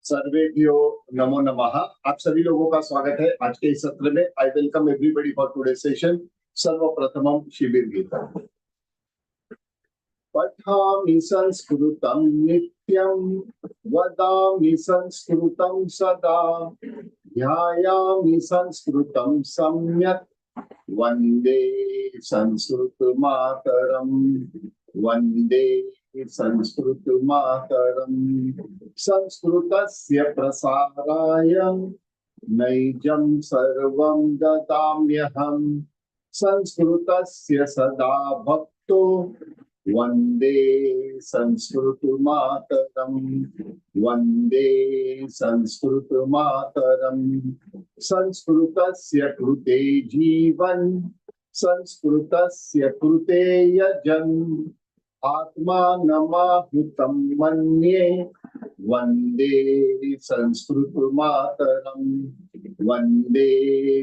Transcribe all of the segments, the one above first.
सर्वेभ्यो नमो नमः। आप सभी लोगों का स्वागत है आज के इस सत्र में। I welcome everybody for today session. सर्वप्रथमं शिबिर गीता पठामि संस्कृतं नित्यं वदामि संस्कृतं सदा ध्यायामि संस्कृतं सम्यक् वन्दे संस्कृत मातरम् वन्दे संस्कृत मातरम्। संस्कृतस्य प्रसाराय नैजं सर्वं ददाम्यहम् संस्कृतस्य सदा भक्तो वन्दे संस्कृत मातरम् वन्दे संस्कृत मातरम्। संस्कृतस्य कृते जीवन संस्कृतस्य कृते यजन् आत्मानमाहुतं मन्ये वन्दे संस्कृत मातरम् वन्दे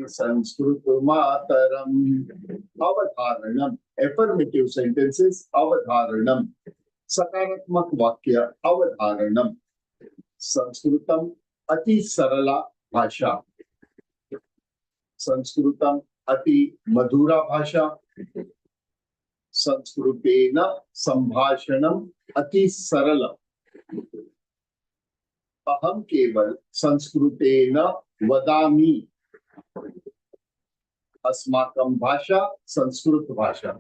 संस्कृत मातरम्। अवधारणम एफर्मेटिव सेंटेंसेस। अवधारणम सकारात्मक वाक्य। अवधारणम संस्कृतम अति सरला भाषा। संस्कृतम अति मधुरा भाषा। संस्कृतेन संभाषणम अति सरल। अहम केवल संस्कृतेन वदामि। अस्माकं भाषा संस्कृत भाषा।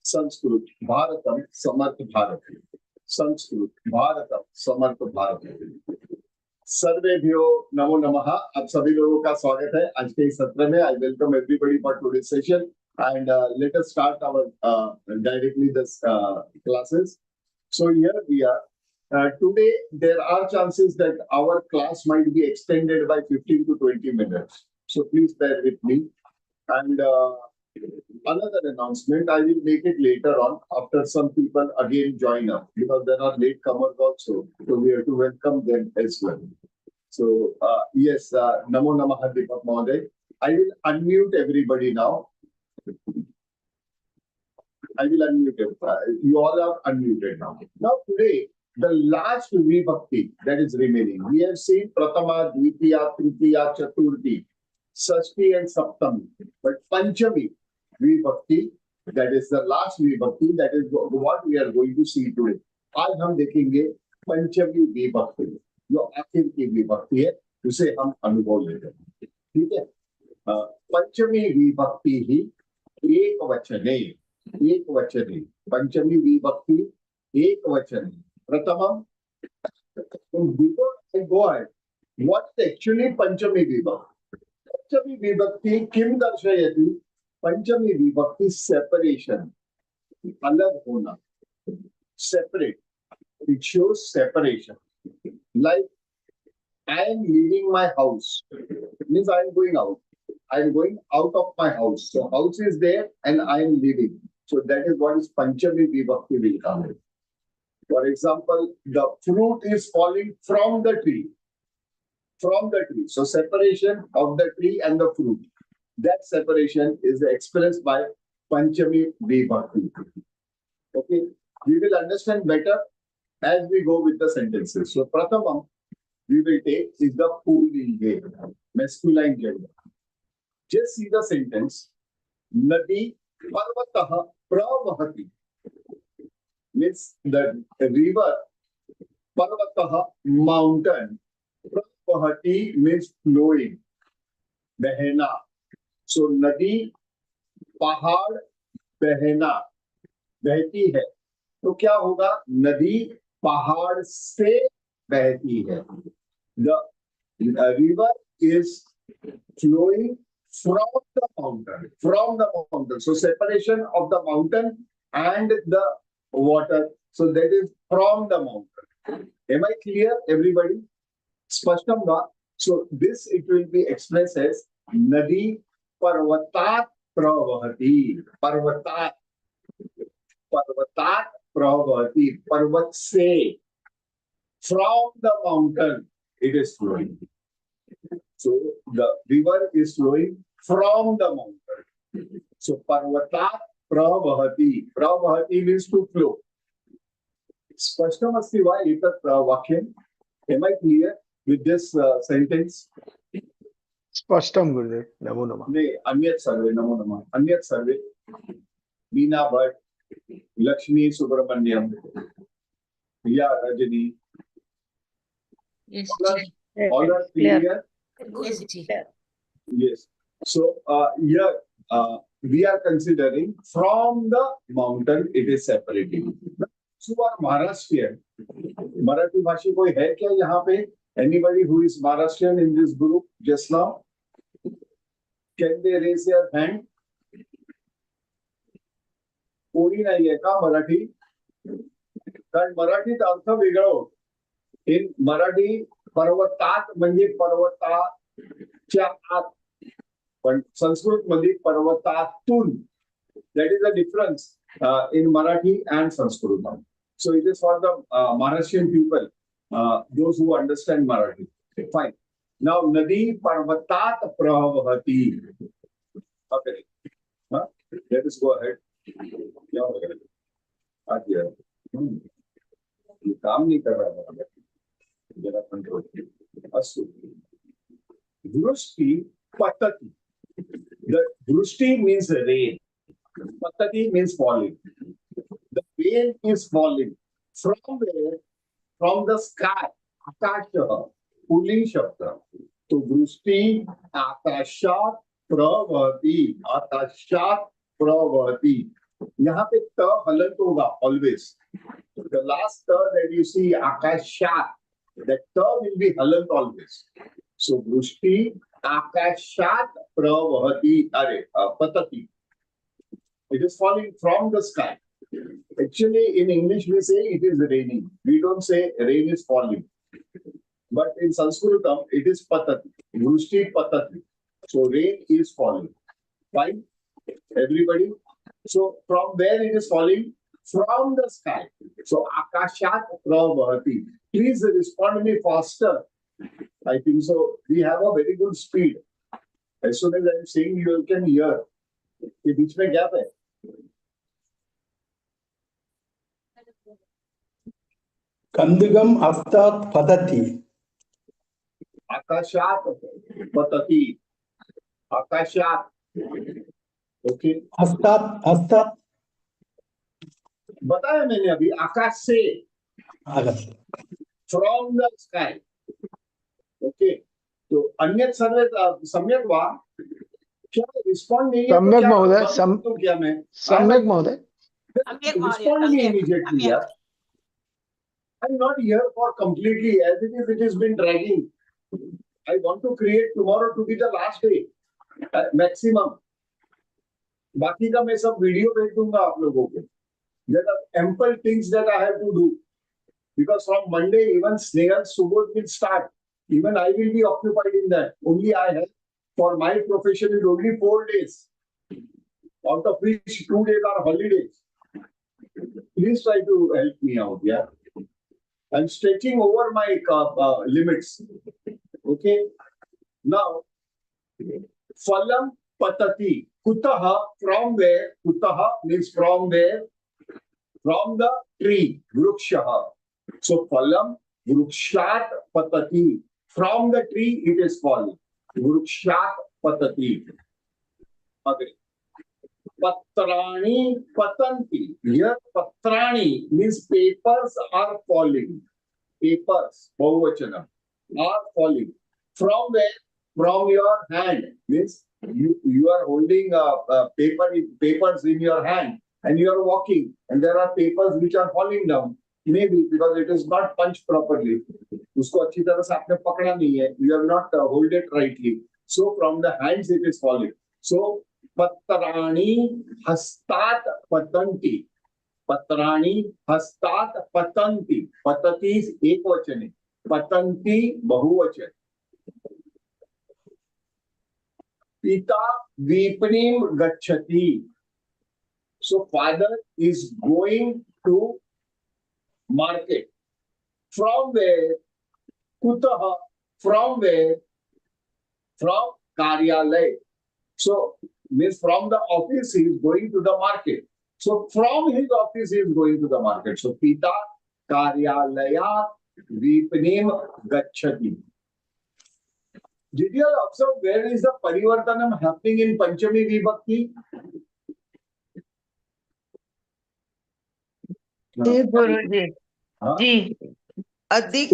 संस्कृत भारतम समर्थ भारत। संस्कृत भारतम समर्थ भारत। सर्वेभ्यो नमो नमः। आप सभी लोगों का स्वागत है आज के इस सत्र में। I welcome everybody for today session and let us start our directly this classes. So here we are. Today there are chances that our class might be extended by 15 to 20 minutes. So please bear with me. And another announcement, I will make it later on after some people again join up because there are latecomers also. So we have to welcome them as well. So yes, Namo Namaha Deepak Mahoday. I will unmute everybody now. I will unmute it. You all are unmuted now. Now today, the last vibhakti that is remaining. We have seen Pratama, Dvitiya, Tritiya, Chaturthi, Sashti and Saptami. But Panchami vibhakti, that is the last vibhakti, that is what we are going to see today. आज हम देखेंगे पंचमी विभक्ति जो आखिर की विभक्ति है उसे हम अनुभव लेते हैं। ठीक है। पंचमी विभक्ति ही एक वचने पंचमी विभक्ति एक वचने। प्रथमम before I go ahead, what is actually पंचमी विभक्ति? पंचमी विभक्ति किम दर्शयति? पंचमी विभक्ति सेपरेशन, अलग होना, separate. It shows separation. Like I am leaving my house, means I am going out. I am going out of my house. So house is there and I am leaving. So that is what is Panchami Vibhakti will come. For example, the fruit is falling from the tree. From the tree. So separation of the tree and the fruit. That separation is expressed by Panchami Vibhakti. Okay. We will understand better as we go with the sentences. So Prathamam we will take is the Pullinge, masculine gender. Just see the sentence. Nadi parvatah pravahati. Means the river. Parvatah, mountain. Pravahati means flowing. Behena. So nadi, pahad, behena. बहती है. तो क्या होगा? नदी पहाड़ से बहती है. The river is flowing from the mountain. So separation of the mountain and the water. So that is from the mountain. Am I clear, everybody? Spashtam va? So this it will be expressed as Nadi Parvatat Pravahati. Parvatat Pravahati. Parvat se. From the mountain it is flowing. So the river is flowing from the mountain. So Parvatat Pravahati. Pravahati means to flow. स्पष्टमस्ति वा एतत् वाक्यम्? Am I clear with this sentence? Spashtam Gurudev. Namo Namah. नहीं, अन्यत सर्वे, नमो नमः. अन्यत सर्वे, मीना भट्ट, लक्ष्मी सुब्रमण्यम, या Rajni. Yes, All are clear? yes, Yes. So here we are considering from the mountain it is separating. So are Maharashtrian. Marathi भाषी कोई है क्या यहाँ पे? Anybody who is Maharashtrian in this group just now? Can they raise their hand? कोणी नाही आहे का मराठी? कारण मराठीत अर्थ वेगळा होतो. इन मराठी पर्वतात म्हणजे पर्वताच्या आत, पण संस्कृत मध्ये पर्वतातून. That is the difference in Marathi and Sanskrit. So it is for the Maharashtrian people, those who understand Marathi. Fine. Now nadi parvatat pravahati. Okay. Let us go ahead. क्या हो गया? आज ये काम नहीं कर रहा है. जरा कंट्रोल. अस्तु. Vrushti patati. The Vrushti means rain. Patati means falling. The rain is falling. From where? From the sky. Akasha. Pulling Shabda. So Vrushti Akashat Pravati. Akashat Pravati. यहाँ पे त हलंत होगा always. The last t that you see Akashat, that t will be halant always. So Vrushti Akashat Pravati. Patati. It is falling from the sky. Actually, in English we say it is raining. We don't say rain is falling. But in Sanskritam, it is patati. Vrushti patati. So rain is falling. Fine? Everybody? So from where it is falling? From the sky. So Akashat Pravati. Please respond me faster. I think so. We have a very good speed. As soon as I am saying, you can hear. ये बीच में gap है. Kandigam Astat Padati. Akashat Patati. Akashat. Okay. Astat. बताया मैंने अभी आकाश से. Agas. From the sky. Okay. तो अन्य सर्वे सम्यक वा क्या रिस्पॉन्ड नहीं है? सम्यक महोदय, तो क्या मैं सम्यक महोदय. Respond me immediately. Yeah. I'm not here for completely as it has been dragging. I want to create tomorrow to be the last day. Maximum. बाकी का मैं सब वीडियो भेज दूंगा आप लोगों को. There are ample things that I have to do. Because from Monday, even Snehal Subodh will start. Even I will be occupied in that. Only I have, for my profession, is only 4 days. Out of which 2 days are holidays. Please try to help me out, yeah. I'm stretching over my limits. Okay. Now, Phalam Patati. Kutaha, from where? Kutaha means from where? From the tree. Vrukshaha. So, Phalam Vrukshat Patati. From the tree it is falling. Vrukshat Patati. Okay. Patrani Patanti. Here, Patrani means papers are falling. Papers, Bahuvachana, are falling. From where? From your hand. Means you are holding papers in your hand and you are walking and there are papers which are falling down. Maybe because it is not punched properly. उसको अच्छी तरह से आपने पकड़ा नहीं है. You have not hold it rightly. So from the hands it is falling. So Patrani Hastat Patanti. Patrani Hastat Patanti. Patati is ekvachani. Patanti bahuvachan. Pita Vipanim Gachati. So father is going to market. From where? Kutaha. From where? From Karyalay. So means from the office he is going to the market. So from his office he is going to the market. So Pita Karyalayat विपणीम गच्छति. Did you observe where is the parivartanam happening in Panchami Vibhakti? जी गुरुजी हाँ? जी अधिक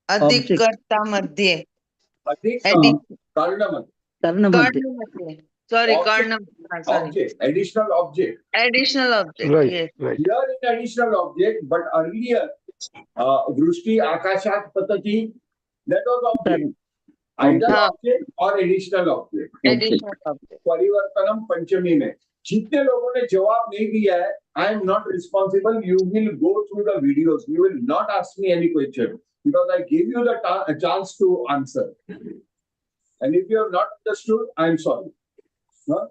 अधिक Object. कर्ता मध्ये अधिक Addition. कर्णमत. कर्णमध्ये कर्ण मध्ये सॉरी Object. कर्ण sorry Object, additional object. Additional object Right, yes right. Here in additional object, but earlier, Vrushti Akashat Patati, that was object. Either हाँ. object or additional object. Additional object परिवर्तनम पंचमी में जितने लोगों ने जवाब नहीं दिया है, I am not responsible. You will go through the videos. You will not ask me any question because I gave you the chance to answer. And if you have not understood, I am sorry. No?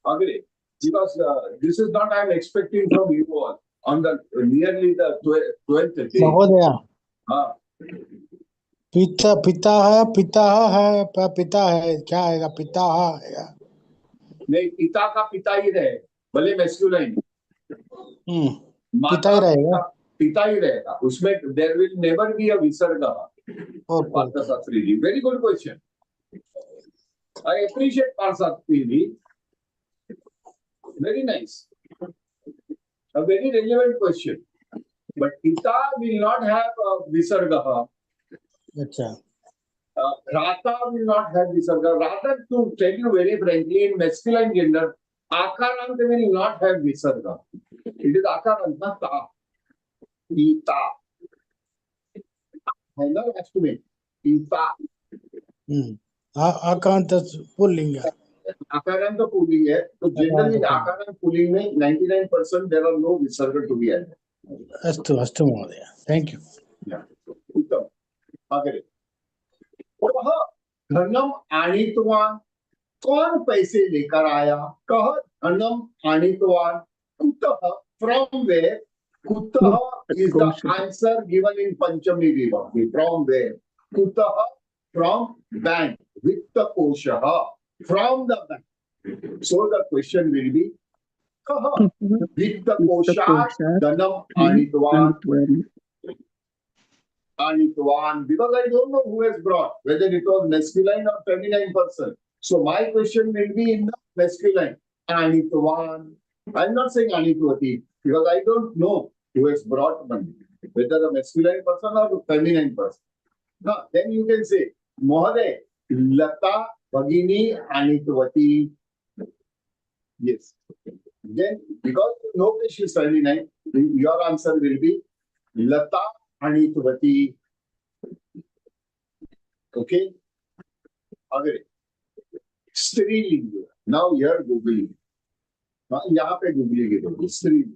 Agree. Because this is not I am expecting from you all on the nearly the 12th day. महोदय हाँ, पिता पिता है क्या आएगा पिता आएगा. नहीं पिता का पिता ही रहे भले मैस्कुलाइन पिता ही रहेगा. पिता ही रहेगा उसमें there will never be a विसर्ग. Parthashastri ji very good question. I appreciate Parthashastri ji. Very nice. A very relevant question. But पिता विल नॉट हैव विसर्ग. अच्छा. Rata will not have visarga. Rather, to tell you very frankly, in masculine gender, akarant will not have visarga. It is akarant, not ta. Pita. है ना last में? Pita. आकांत pulling. Akarant तो pulling है. तो generally akarant pulling में 99% there are no visarga to be added. अस्तु अस्तु महोदय. Thank you. उत्तम. आगे. वह धनम आनीतवान. कौन पैसे लेकर आया? कह धनम आनीतवान. कुतः फ्रॉम वेयर. कुतः is the answer given in पंचमी विभक्ति. From where. कुतः फ्रॉम बैंक. वित्त कोशः from the bank. So the question will be कह वित्त कोशात् धनम आनीतवान. Anitwan, because I don't know who has brought, whether it was masculine or feminine person. So my question will be in the masculine. Anitwan. I'm not saying Anitvati because I don't know who has brought money, whether a masculine person or a feminine person. No, then you can say, Mohade, Lata Bhagini Anitvati. Yes. Then, because you know that she is feminine, your answer will be Lata Anitvati. Okay. अगर स्त्रीलिंग. Now here googling. यहाँ पे googling है स्त्रीलिंग.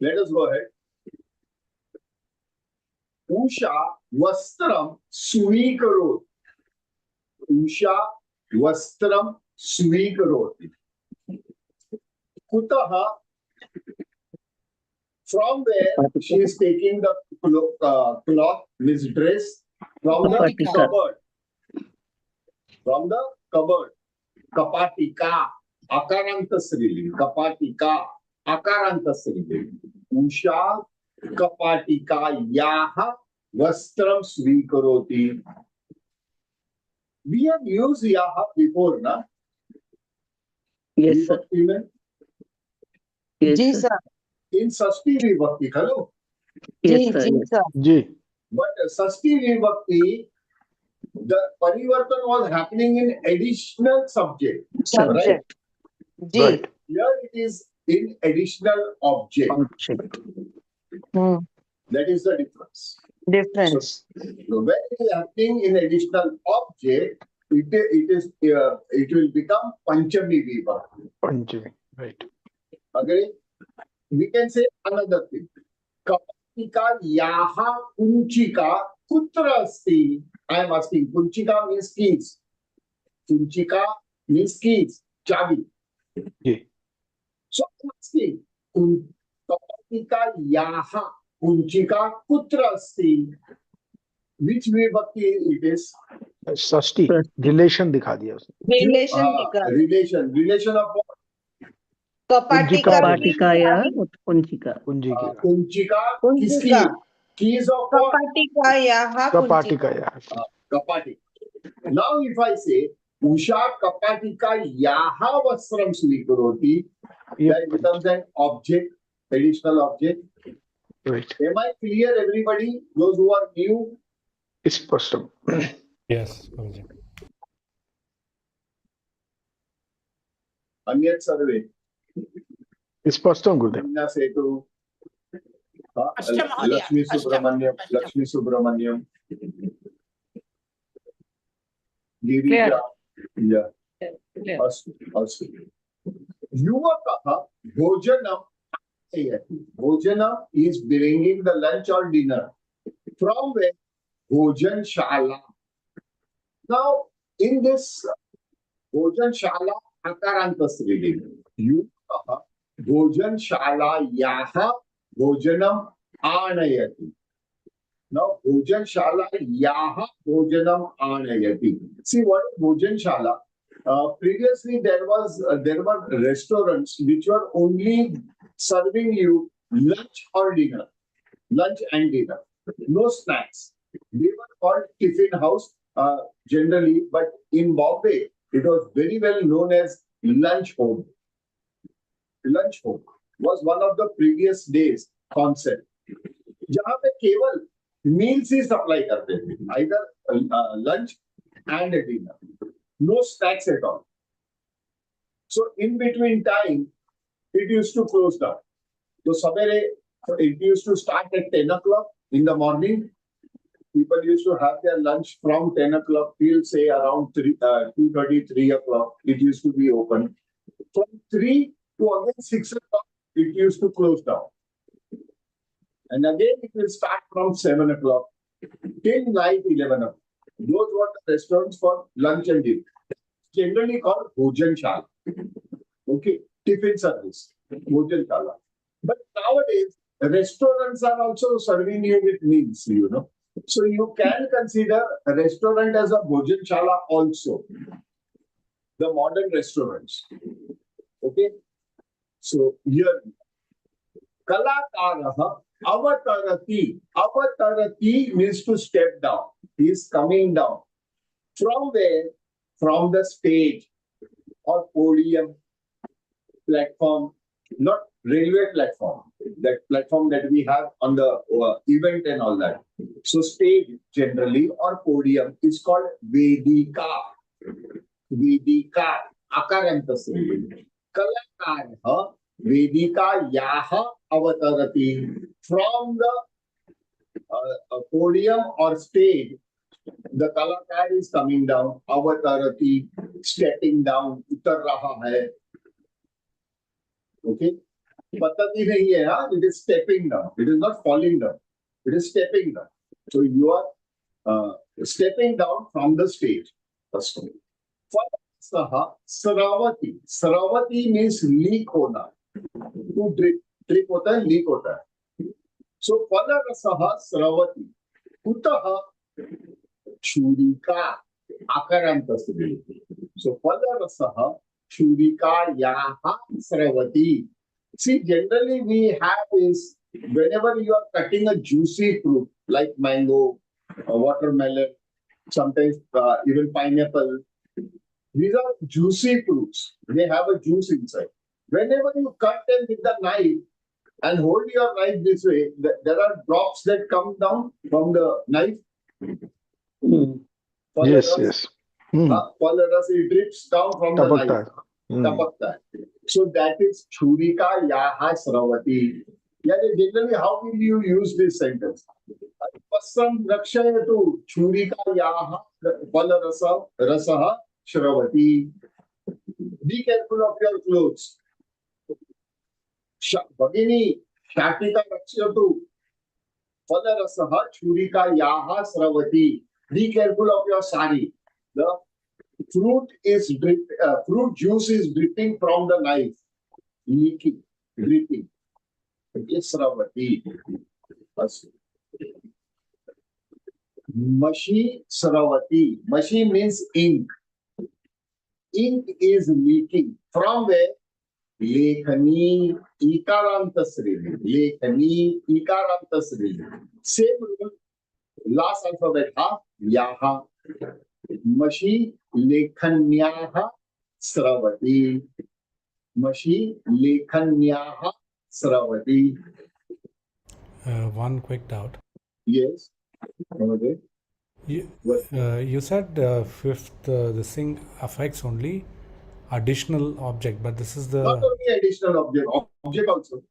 Let us go ahead. Usha वस्त्रम स्वीकरोति. उषा वस्त्रम स्वीकरोति. कुतः from where she is taking the cloth, this dress from the cupboard. From the cupboard. Kapatika. Akaranta Sriling. Kapatika. Akaranta Sriling. Usha Kapatika Yaha Vastram Svikaroti. We have used Yaha before, na? Yes, sir. Yes, जी sir. Sir In Sashti Vibhakti, hello? Yes, जी sir. जी Yes. Sir जी. But Sashti Vibhakti, the parivartan was happening in additional subject. Right? Subject जी Right. Here it is in additional object. Object. That is the difference. Difference So when it is happening in additional object, it will become Panchami Vibhakti. Panchami. Right. Okay? We can say another thing. Kapatika yaha kunchika kutra asti. I am asking. Kunchika means keys. Kunchika means keys. Chabi. जी. So I am asking. Kapatika yaha kunchika kutra asti. Which vibhakti it is? Shashthi. Relation दिखा दिया उसने. Relation Relation of what? कपाटिका कपाटिका या कुंचिका. कुंजी की. Kunchika Kunjika किसकी? Keys of what? Kapatikayaha Kapatikaya. Kapati. Now if I say Usha Kapatika Yaha Vasram Svikaroti, that becomes an object, additional object. Right. Am I clear, everybody? Those who are new? Spashtam. Yes, Guruji. Anyat Sarve. Spashtam, Gurudev. Vinna Setu. Ashtam Mahodaya. Lakshmi Subramanyam. Ashtam. Lakshmi Subramanyam. Clear. Girija. Yeah. Clear. Also. Yuvakaha Bhojanam. Bhojanam is bringing the lunch or dinner. From where? Bhojan Shala. Now, in this Bhojan Shala, Akarantas reading. Yuvakaha Bhojan Shala Yaha Bhojanam Anayati. Now, Bhojan Shala Yaha Bhojanam Anayati. See what is Bhojan Shala? Previously, there were restaurants which were only serving you lunch or dinner, lunch and dinner, no snacks. They were called tiffin house generally, but in Bombay, it was very well known as lunch home. Lunch home was one of the previous days concept. जहाँ पे केवल meals ही supply करते थे, either lunch and a dinner. No snacks at all. So in between time, it used to close down. So sabere, it used to start at 10 o'clock in the morning. People used to have their lunch from 10 o'clock till say around 2:30, 3 o'clock. It used to be open. From 3 to again 6 o'clock, it used to close down. And again, it will start from 7 o'clock till night 11 o'clock. Those were the restaurants for lunch and dinner. Generally called Bhojan Shala. Okay, tiffin service, Bhojan Shala. But nowadays, restaurants are also serving you with meals, you know. So you can consider a restaurant as a Bhojan Shala also. The modern restaurants. Okay. So here, Kalakaraha Avatarati. Avatarati means to step down. He is coming down. From where? From the stage or podium, platform, not railway platform, that platform that we have on the event and all that. So stage generally or podium is called Vedika. Vedika. Akarantasya. Kalakaraha Vedika Yaha Avatarati. From the podium or stage, the kalakar is coming down. Avatarati, stepping down. Utar raha hai. Okay? Patati nahi hai, huh? It is stepping down. It is not falling down. It is stepping down. So you are stepping down from the stage. First of all. Saravati. Saravati means leak hona. To drip. Drip hota hai, leak hota hai. So Phala Rasaha Saravati. Utaha Churika. Akarantasya. So Phala Rasaha Churika Yaha Saravati. See, generally we have is whenever you are cutting a juicy fruit like mango, watermelon, sometimes even pineapple, these are juicy fruits. They have a juice inside. Whenever you cut them with the knife and hold your knife this way, there are drops that come down from the knife. Yes, yes. It drips down from the knife. Tapakta. Tapakta. So that is Churika Yaha Saravati. Generally, how will you use this sentence? Pasam Rakshayatu Churika Yaha Phala Rasaha Shravati. Be careful of your clothes. Bhagini Shatika Rakshayatu Phala Rasaha Churika Yaha Sravati. Be careful of your sari. The fruit juice is dripping from the knife, leaking, dripping. It's Sravati. Mashi Sravati. Mashi means ink. Ink is leaking. From where? लेखनी इकारांत स्त्रीलिंग. लेखनी इकारांत स्त्रीलिंग. Same rule. Last alphabet ha yaha. Mashi lekhanyaha sravati. Mashi lekhanyaha sravati. One quick doubt. Yes. Okay. You said fifth, this thing affects only additional object, but this is the Not only additional object also.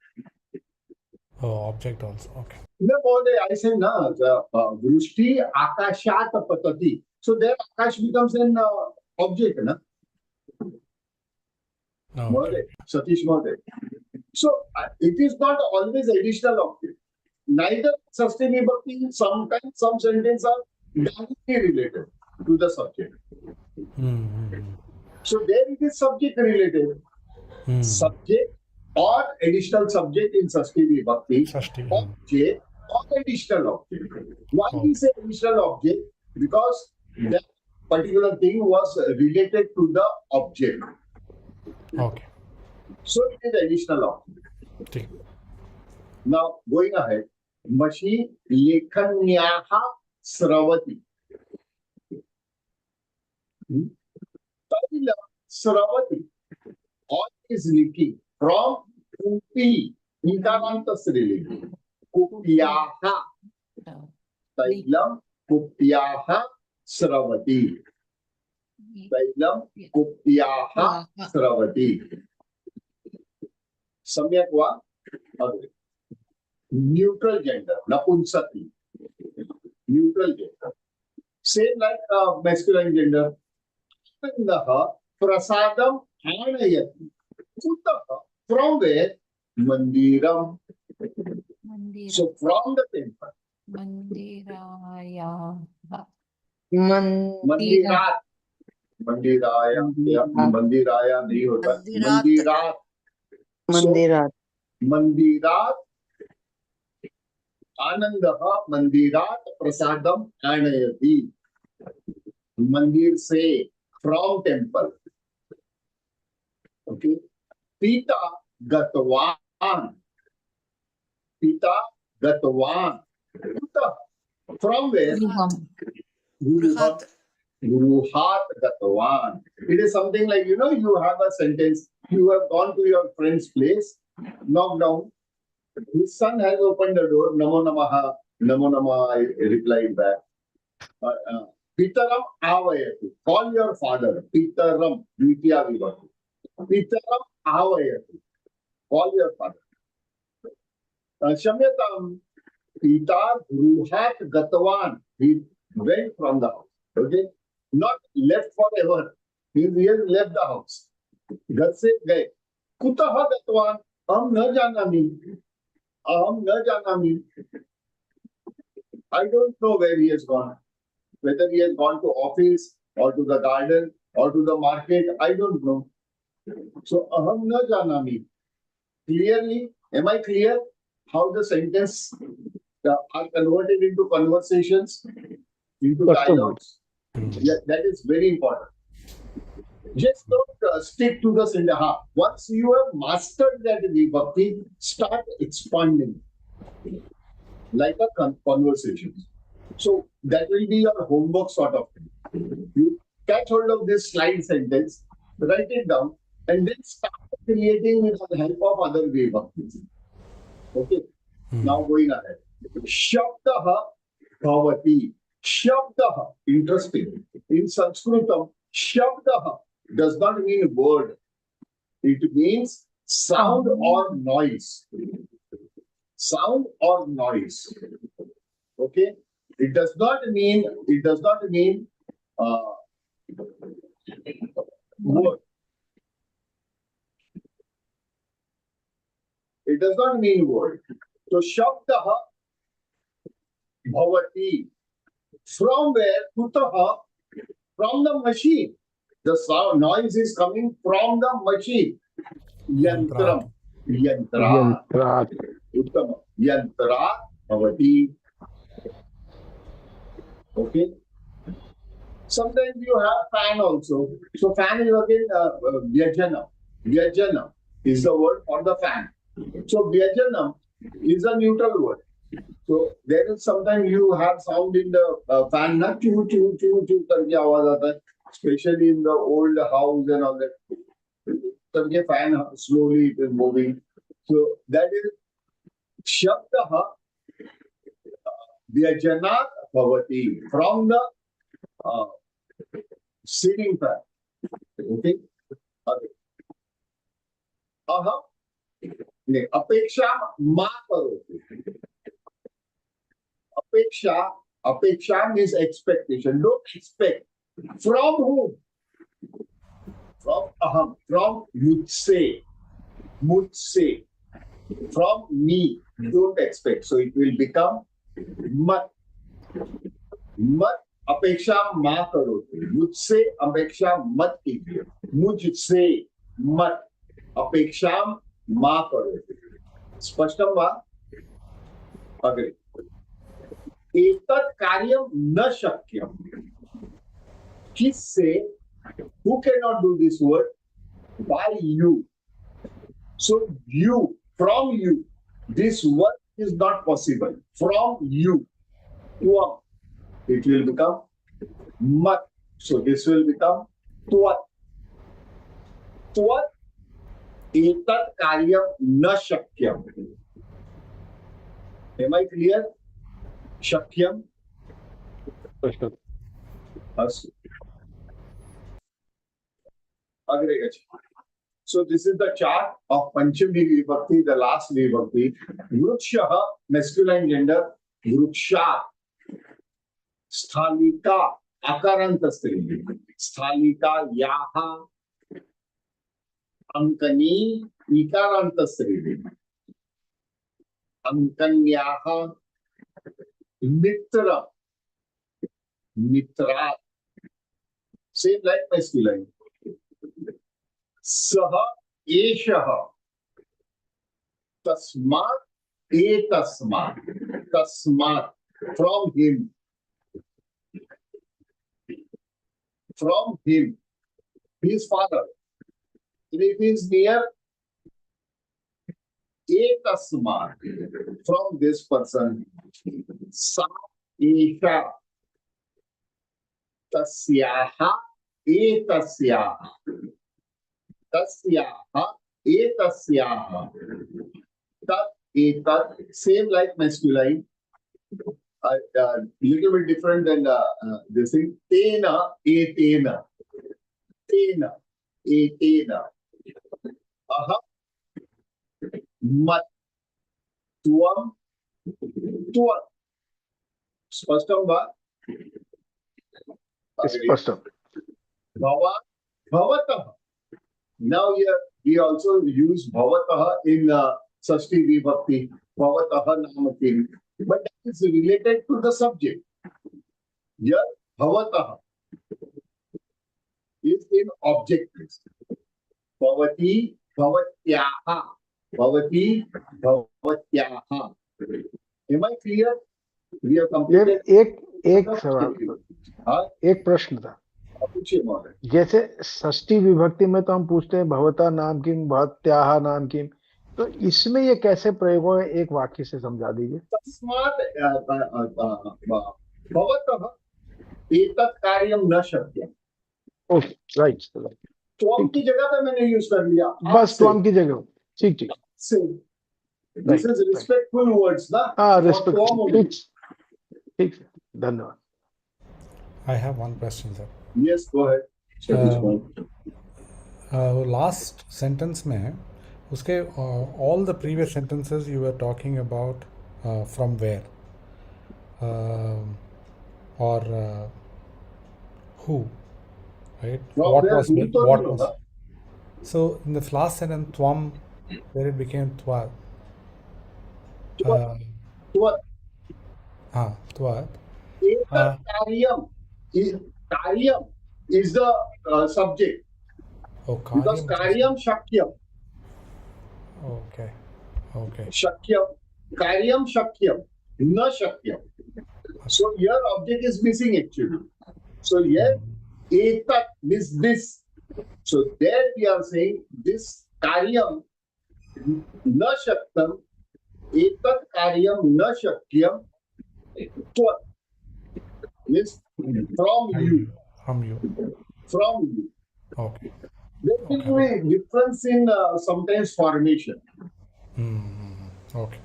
object also. Okay. No, Mहोदय, I say na, Vrushti akashat patati. So there Akash becomes an object, na? Okay. Mहोदय, Satish Mहोदय. So it is not always additional object. Neither Sasti Vibhakti, sometimes some sentences are directly related to the subject. So there it is subject related. Subject or additional subject in Sasti Vibhakti. Sashti. Object or additional object. Why we say additional object? Because that particular thing was related to the object. Okay. So it is additional object. Okay. Now going ahead, Mashi lekhanyaha sravati. Taila sravati. All is leaking from Kupi. Ikaranta srilingi. Kupyaha. Tailam kupyaha sravati. Tailam kupyaha sravati. Samyak va? Okay. Neutral gender, napunsati. Neutral gender. Same like masculine gender. Anandaha prasadam anayati. Kutaha. From where? Mandiram. So from the temple. Mandiraya. Mandirat. Mandiraya. Mandiraya nahi hota. Mandirat. Mandirat. Mandirat. Anandaha mandirat prasadam anayati. Mandir se, from temple. Okay. Pita gatvan. Pita gatvan. Kuta. From where? Guruhat. Guruhat gatvan. It is something like, you have a sentence. You have gone to your friend's place, knocked down. His son has opened the door. Namo namaha. Namo namaha, I replied back. Pitaram avayati. Call your father. Pitaram. Dvitiya vibhakti. Pitaram avayati. Call your father. Shamyatam. Pita gruhat gatvan. He went from the house. Okay? Not left forever. He has left the house. घर से गए. कुतः गतवान. हम न जानामि. Aham na janami. I don't know where he has gone. Whether he has gone to office or to the garden or to the market, I don't know. So aham na janami. Clearly, am I clear how the sentence are converted into conversations, into dialogues? Yeah, that is very important. Just don't stick to the Sindaha. Once you have mastered that vibhakti, start expanding like a conversation. So that will be your homework sort of thing. You catch hold of this slide sentence, write it down, and then start creating with the help of other vibhaktis. Okay. Now going ahead. Shabdaha bhavati. Shabdaha. Interesting. In Sanskritam, Shabdaha does not mean word. It means sound or noise. Sound or noise. Okay? It does not mean word. It does not mean word. So Shabdaha bhavati. From where? Kutaha. From the machine. The sound noise is coming from the machine. Yantram. Yantra. Yantrat. Uttama. Yantra bhavati. Okay. Sometimes you have fan also. So fan is again vyajana. Vyajana. is the word for the fan. So Vyajanam is a neutral word. So there is sometimes you have sound in the fan, na choo choo choo choo करके आवाज आता है, especially in the old house and all that. करके fan slowly it is moving. So that is शब्दः व्यजनात् भवति from the ceiling fan. Okay. Okay. अहम नहीं, अपेक्षा मा करोति. Apeksha means expectation. Don't expect. From whom? From aham. From mujhse. From me. Don't expect. So it will become mat. Mat apeksha ma karoti. Mujhse apeksha mat कीजिए. Mujhse mat apeksha ma karoti. स्पष्टं वा? अग्रे. एतत् कार्यं न शक्यं. किससे? Who cannot do this work? By you. So you, from you, this work is not possible. From you, tvam, it will become mat. So this will become tvat. Tvat etat karyam na shakyam. Am I clear? Shakyam. Astu. Agre gachi. So this is the chart of Panchami Vibhakti, the last Vibhakti. Vrukshaha, masculine gender. Vruksha. Sthalika, akaranta stri. Sthalika, yaha. Ankani, ikaranta stri. Ankanyaha. Mitra. Mitra. Same like masculine. Saha eshaha. Tasmat etasmat. Tasmat. From him. From him. His father. If he is near, etasmat. From this person. Sa esha. Tasyaha etasyaha. Tasyaha etasyaha. Tat etat, same like masculine. Little bit different than this thing. Tena etena. Tena etena. Aha. Mat. Tvam. Tvam. Spashtam va? Spashtam. Bhava. Bhavatah. Now here we also use bhavatah in Sashti Vibhakti. Bhavatah namati. But that is related to the subject. Here bhavatah is in objectives. Bhavati, bhavatyaha. Bhavati, bhavatyaha. Am I clear? We have completed. एक सवाल, एक प्रश्न था. पूछिए महोदय. जैसे षष्ठी विभक्ति में तो हम पूछते हैं भवता नाम किम, भवत्याह नाम किम, तो इसमें ये कैसे प्रयोग हो, एक वाक्य से समझा दीजिए. तस्मात् भवतः एतत् कार्यं न शक्यम्. Okay, right. त्वम की जगह पे मैंने यूज कर लिया. बस त्वम की जगह. ठीक ठीक. This is respectful words, ना? हाँ, respectful. ठीक. धन्यवाद. I have one question, sir. Yes, go ahead. Last sentence में उसके all the previous sentences you were talking about from where or who, right? From What where, was who तो what नहीं was? होगा. So in the last sentence tvam, where it became twa. त्वत्. Twa. एतत् कार्यम is the subject. Oh, Because karyam shakyam. Okay. Shakyam. Karyam shakyam. Na shakyam. So here object is missing actually. So here etat means this. So there we are saying this karyam न शक्तम एतत् कार्यम न शक्यम त्वत् means from you. From you. Okay. There will be difference in sometimes formation. Okay.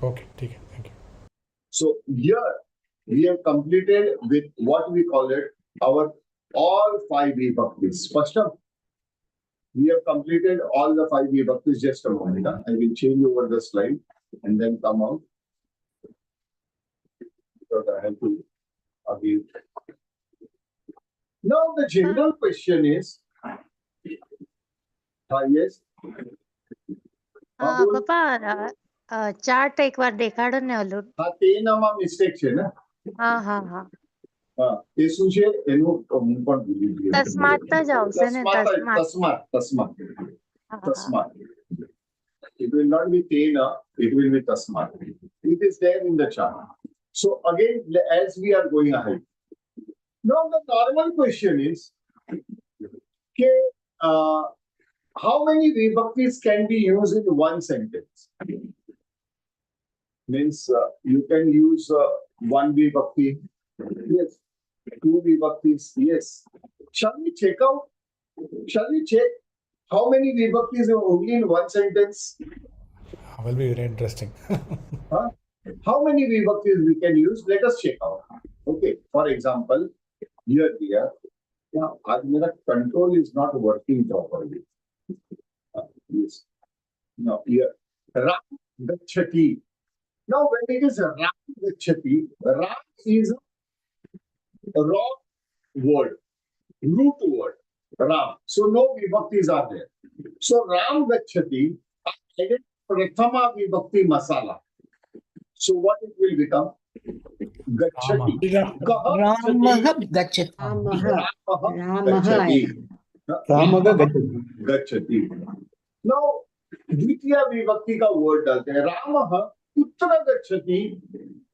Okay. ठीक है. Thank you. So here we have completed with what we call it our all 5 vibhaktis. First up, we have completed all the 5 vibhaktis. Just a moment. I will change over the slide and then come out. Because I have to again. Now the general question is, yes. પપ્પા chart એકવાર દેખાડો ને ઓલું. હા તેનામાં mistake છે ને. હા હા હા. હા એ શું છે એનું હું પણ ભૂલી ગયો. તસ્માત જ આવશે ને. તસ્માત. It will not be tena, it will be tasmat. It is there in the chart. So again, as we are going ahead. Now the normal question is, how many vibhaktis can be used in one sentence? Means you can use one vibhakti, yes. 2 vibhaktis, yes. Shall we check how many vibhaktis are only in one sentence? Will be very interesting. How many vibhaktis we can use? Let us check out. Okay, for example, here. Now, my control is not working properly. Yes. Now, here. Ram Gachati. Now, when it is Ram Gachati, Ram is a raw word, root word, Ram. So, no vibhaktis are there. So, Ram Gachati, I added Prathama Vibhakti Masala. So, what it will become? Gachati. Ramah gachati. Gachati. Now, Dvitiya Vibhakti ka word डालते हैं. Ramah Uttara Gachati,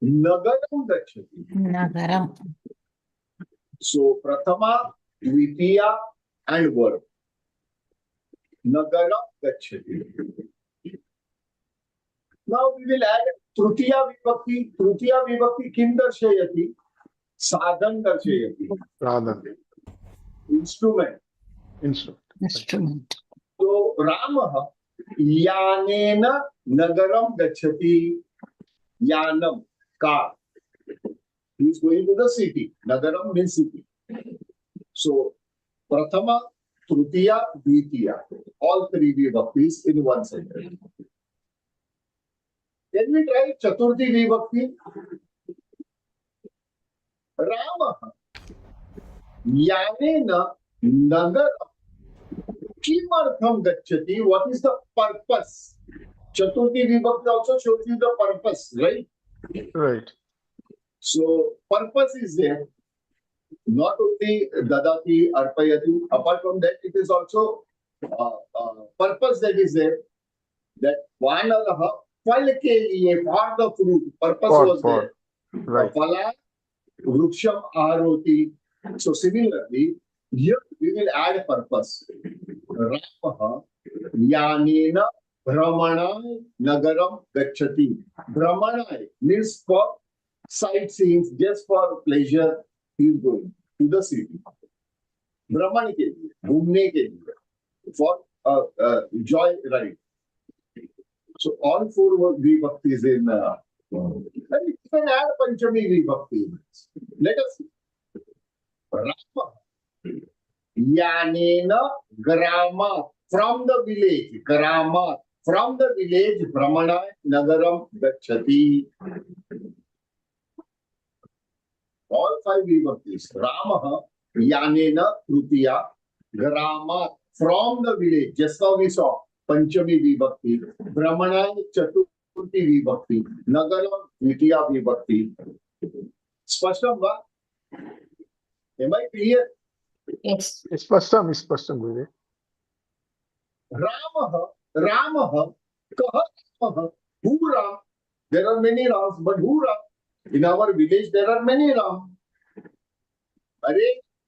Nagaram Gachati. Nagaram. So, Prathama, Dvitiya, and verb. Nagaram Gachati. Now, we will add Trutiya Vibhakti. Trutiya Vibhakti Kim Darshayati? Sadhan Darshayati. Sadhan. Instrument. Instrument. So, Ramah Yanena Nagaram Gachati. Yanam, car. He is going to the city. Nagaram means city. So, Prathama, Trutiya, Dvitiya. All 3 vibhaktis in one sentence. Can we try Chaturthi Vibhakti? Ramah Yanena Nagaram Kimartham Gachati. What is the purpose? Chaturthi Vibhakti also shows you the purpose, right? Right. So, purpose is there. Not only Dadati, Arpayati. Apart from that, it is also purpose that is there. That Vanalaha, Fal ke liye, for the fruit. Purpose was there. Right. Phala, Vruksham, Aharoti. So, similarly, here we will add purpose. Ramaha, Yanena, Brahmanai, Nagaram, Gachati. Brahmanai means for sightseeing, just for pleasure, he is going to the city. Brahman ke liye, घूमने के लिए, for joy ride. So all 4 vibhaktis in and you can add Panchami Vibhakti. Let us see. Rama Yanena Grama, from the village. Grama, from the village. Brahmana Nagaram Gachati. All 5 vibhaktis. Rama Yanena Trutiya. Grama, from the village. Just now we saw Panchami Vibhakti. Brahmana Chaturthi Vibhakti. Nagaram Dvitiya Vibhakti. Spashtam va? Am I clear? Yes. Spashtam, Gurudev. Ramah, Kaha Ramah, who Ram? There are many Rams, but who Ram? In our village, there are many Ram. Are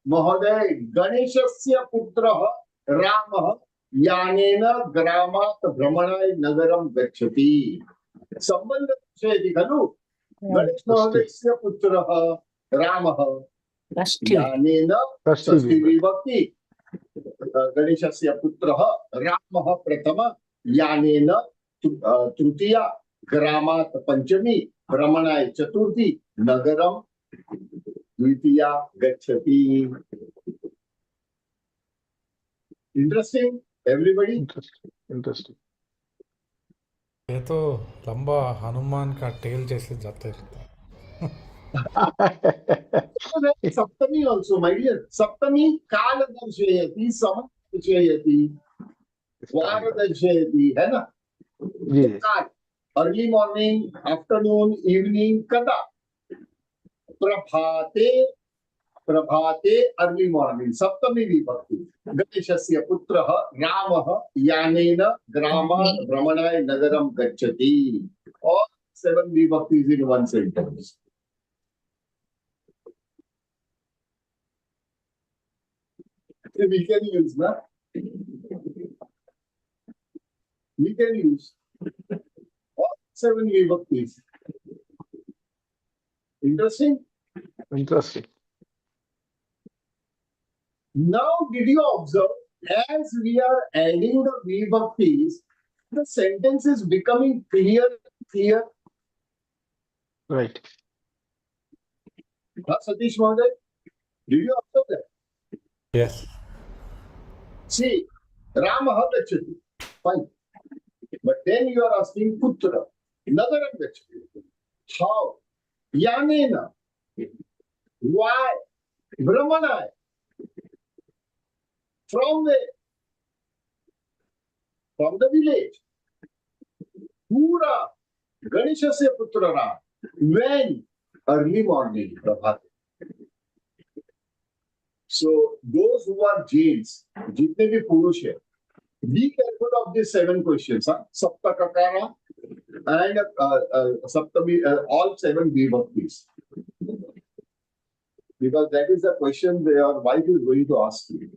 Mahoday, Ganeshasya Putraha Ramah यानेन ग्रामात् भ्रमणाय नगरं गच्छति संबंध दर्शयति खलु गणेश महोदयस्य पुत्रः रामः षष्ठी यानेन षष्ठी षष्ठी विभक्ति। विभक्ति गणेशस्य पुत्रः रामः प्रथम यानेन तृतीया ग्रामात् पंचमी भ्रमणाय चतुर्थी नगरं द्वितीया गच्छति इंटरेस्टिंग एवरीबॉडी इंटरेस्टिंग। ये तो लंबा हनुमान का टेल जैसे जाते रहता है। सप्तमी ऑल्सो माय डियर सप्तमी काल दर्शयति समय दर्शयति वार दर्शयति है ना जी काल अर्ली मॉर्निंग आफ्टरनून इवनिंग कदा प्रभाते प्रभाते अर्ली मॉर्निंग सप्तमी विभक्ति गणेशस्य पुत्रः रामः यानेन ग्रामात् भ्रमणाय नगरं गच्छति और 7 विभक्तिज in one sentence we can use na we can use all 7 vibhaktis interesting interesting. now did you observe as we are adding the vibhaktis the sentence is becoming clear right. Satish Mahoday did you observe that Yes. see Ramah gachati fine but then you are asking putra nagaram gachati how yanena why brahmanaya from where from the village pura ganeshasya putra Ram when early morning prabhat so those who are jains jitne bhi purush hai be careful of these 7 questions saptakakara and saptami all 7 vibhaktis because that is the question your wife is going to ask you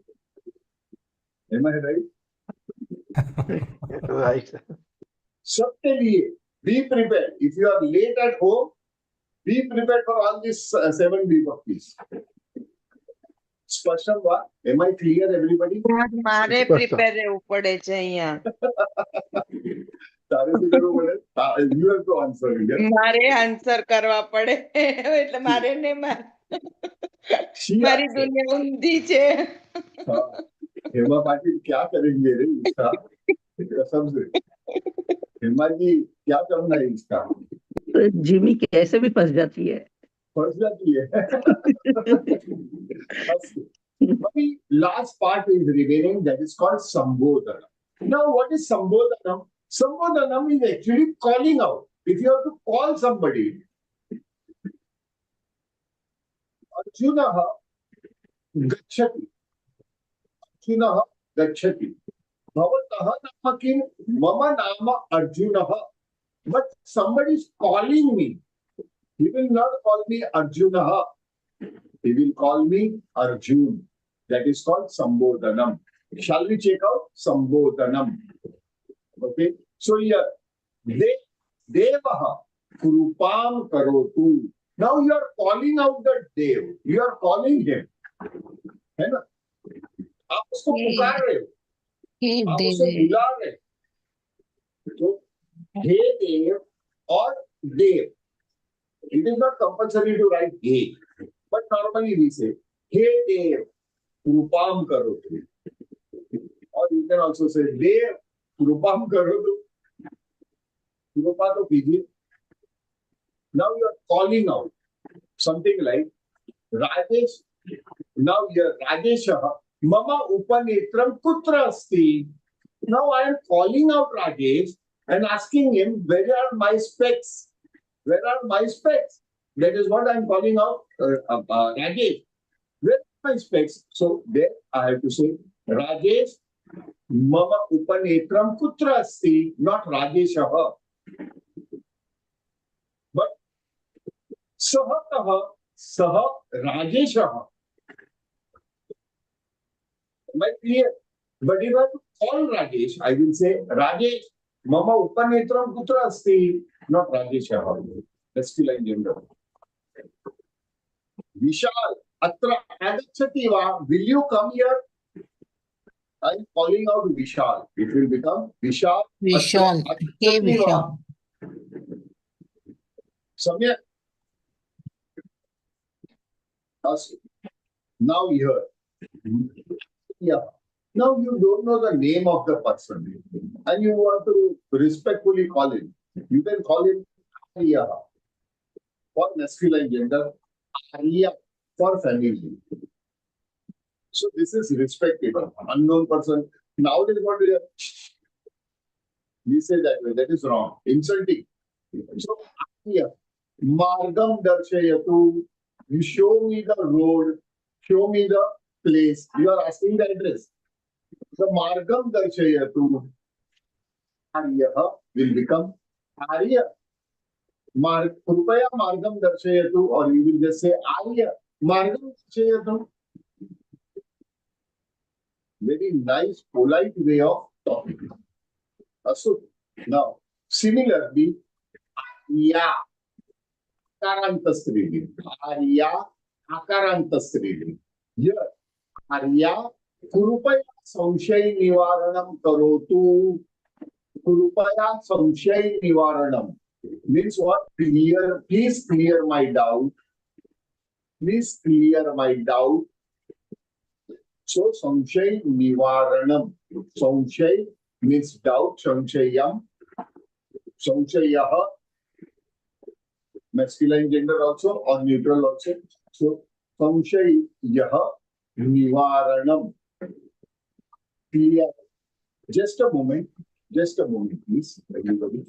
am I right right. sabke liye be prepared if you are late at home be prepared for all these 7 vibhaktis સ્પષ્ટમ વા am I clear everybody મારે સ્પષ્ટ. Prepare રહેવું પડે છે અહીંયા તારે શું કરવું પડે you have to answer yeah? મારે આન્સર કરવા પડે એટલે મારે ને She મારી answered. દુનિયા ઊંધી છે हाँ, हेमा पाटिल क्या करेंगे रे इसका कसम से हेमा जी क्या करना है इसका तो जिमी कैसे भी फंस जाती है। फंस जाती है अभी last part is remaining that is called संबोधन नाउ व्हाट इज संबोधनम संबोधनम is actually calling out if you have to call somebody अर्जुनः गच्छति अर्जुनः गच्छति भवतः नाम किं मम नाम अर्जुनः but somebody is calling me he will not call me arjunah he will call me arjun that is called sambodhanam shall we check out sambodhanam okay so here devah krupam karotu now you are calling out the dev you are calling him है ना आप उसको पुकार रहे हो हे आप देव उसे बुला रहे हो तो हे देव or dev it is not compulsory to write he but normally we say he dev krupam karotu or you can also say dev krupam karotu krupa to कीजिए now you are calling out something like Rajesh now here Rajeshah mama upanetram kutra asti now I am calling out Rajesh and asking him where are my specs where are my specs that is what I am calling out Rajesh where are my specs so there I have to say Rajesh mama upanetram kutra asti not Rajeshah but sah Rajeshah am I clear but if I have to call Rajesh, I will say, Rajesh, mama upanetram kutra asti, not Rajesh. Masculine gender. Vishal, atra agachati va, will you come here? I'm calling out Vishal. It will become Vishal. Vishal. K Vishal. Samyak. Now here. Yeah. Now you don't know the name of the person and you want to respectfully call him. You can call him Arya for masculine gender, Arya for feminine. So this is respectable. Unknown person. Nowadays what we have, we say that way. That is wrong. Insulting. So Arya, Margam Darshayatu. You show me the road, show me the place. You are asking the address. The Margam Darshayatu. Arya will become Arya. Krupaya Margam Darshayatu, or you will just say Arya. Margam Darshayatu. Very nice, polite way of talking. So now, similarly, Arya. Akarantasrili. Arya. Akarantasrili. Here, Arya. Krupaya Samshay Nivaranam Karotu. Krupaya Samshay Nivaranam. Means what? Clear, please clear my doubt. Please clear my doubt. So Samshay Nivaranam. Samshay means doubt. Samshayam. Samshayaha. Masculine gender also or neutral also. So Samshayaha Nivaranam. Clear. Just a moment, please, everybody.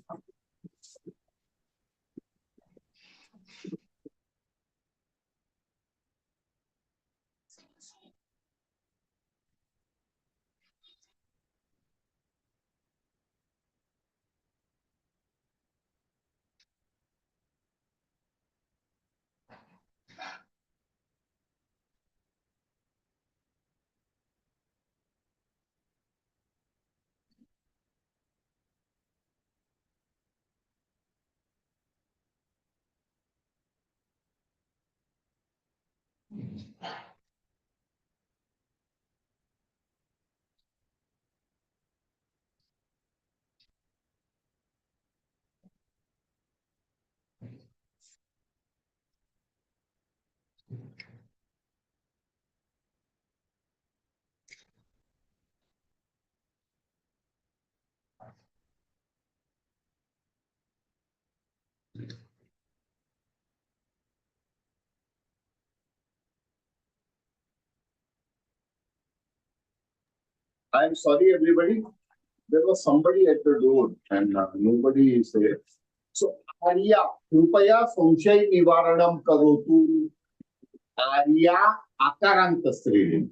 I'm sorry, everybody. There was somebody at the door and nobody is there. So, Arya, Krupaya Samshay Nivaranam Karotu. Arya Akarantasrili.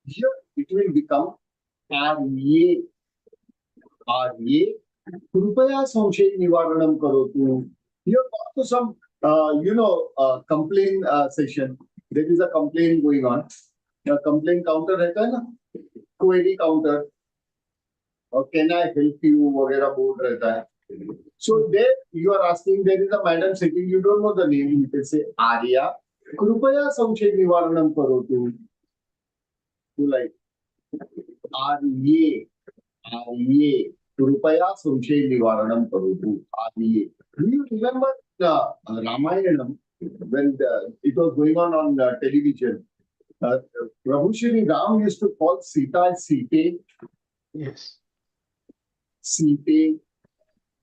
Here it will become Arye. Arye. Krupaya Samshay Nivaranam Karotu. Here got to some, complaint session. There is a complaint going on. A complaint counter रहता है ना? Query counter. Or can I help you? वगैरह board रहता है. So there you are asking, there is a madam sitting, you don't know the name, you can say Arya. Krupaya Samshay Nivaranam Karotu. You like Arye. Arye. Krupaya Samshay Nivaranam Karotu. Arye. Do you remember Ramayanam when it was going on television? Prabhu Shri Ram used to call Sita Sita. Yes. Sita.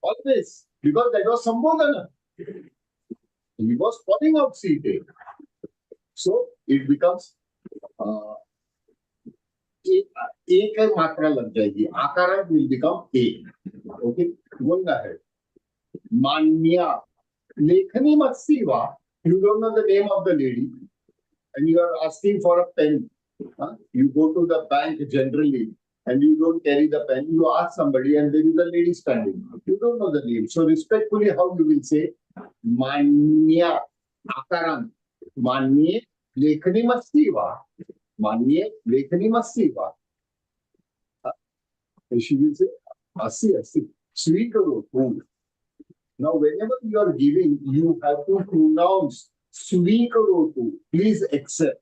Always. Because that was Sambodhana. He was calling out Sita. So it becomes A का मात्रा लग जाएगी. Akara will become A. Okay. Going ahead. Manya. Lekhani Matsiva. You don't know the name of the lady. And you are asking for a pen. You go to the bank generally and you don't carry the pen. You ask somebody and there is a lady standing. You don't know the name. So respectfully, how you will say? Manya Akaran. Manye Lekhani Mastiva. Manye Lekhani Mastiva. She will say, Asi, Asi, Swikarotu. Now, whenever you are giving, you have to pronounce Swikarotu. Please accept.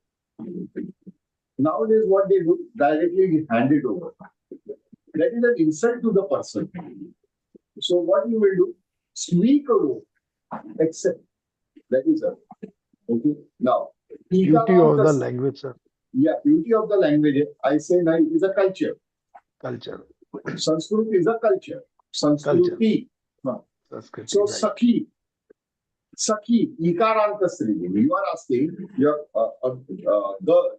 Nowadays, what they do, directly hand it over. That is an insult to the person. So, what you will do? Swikarotu. Accept. That is it. Okay. Now, Beauty of the language, sir. Yeah, beauty of the language. I say now it is a culture. Culture. Sanskrit is a culture. Sanskriti. Sanskrit. So, Sakhi. Sakhi, Ikaranta Sriling. You are asking your girl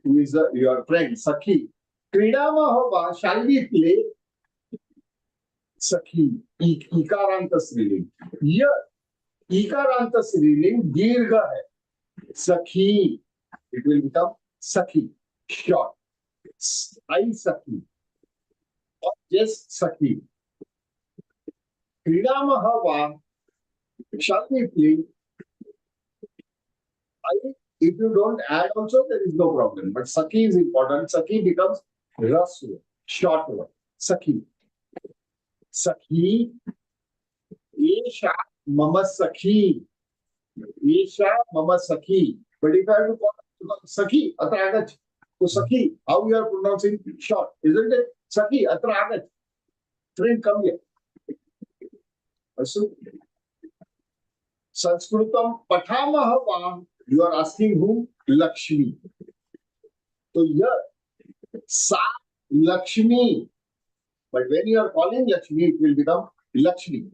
who is your friend, Sakhi. Kridamahova, shall we play? Sakhi, Ikaranta Sriling. Here, Ikaranta Sriling, Dirgha hai. Sakhi. It will become Sakhi. Short. I Sakhi. Or just Sakhi. Kridamahava, shall we play? If you don't add also, there is no problem. But Sakhi is important. Sakhi becomes Raswa, short word. Sakhi. Sakhi. Esha Mama Sakhi. Esha Mama Sakhi. But if I have to call Sakhi, Atra Agach. So Sakhi, how you are pronouncing short, isn't it? Sakhi, Atra Agach. Friend, come here. So, Sanskritam Patamaha. You are asking whom? Lakshmi. So here, Sa Lakshmi. But when you are calling Lakshmi, it will become Lakshmi.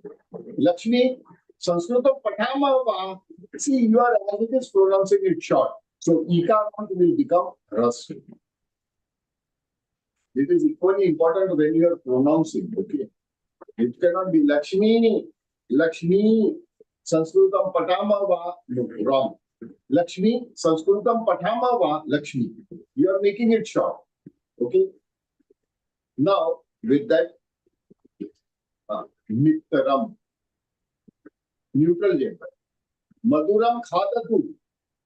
Lakshmi, Sanskritam Patamaha. See, you are as it is pronouncing it short. So Ikarant will become Ras. It is equally important when you are pronouncing. Okay. It cannot be Lakshmi. Lakshmi, Sanskritam Patamaha. No, wrong. Lakshmi, Sanskritam Patamaha, Lakshmi. You are making it short. Okay. Now, with that, Mittaram, neutral gender. Maduram Khadatu.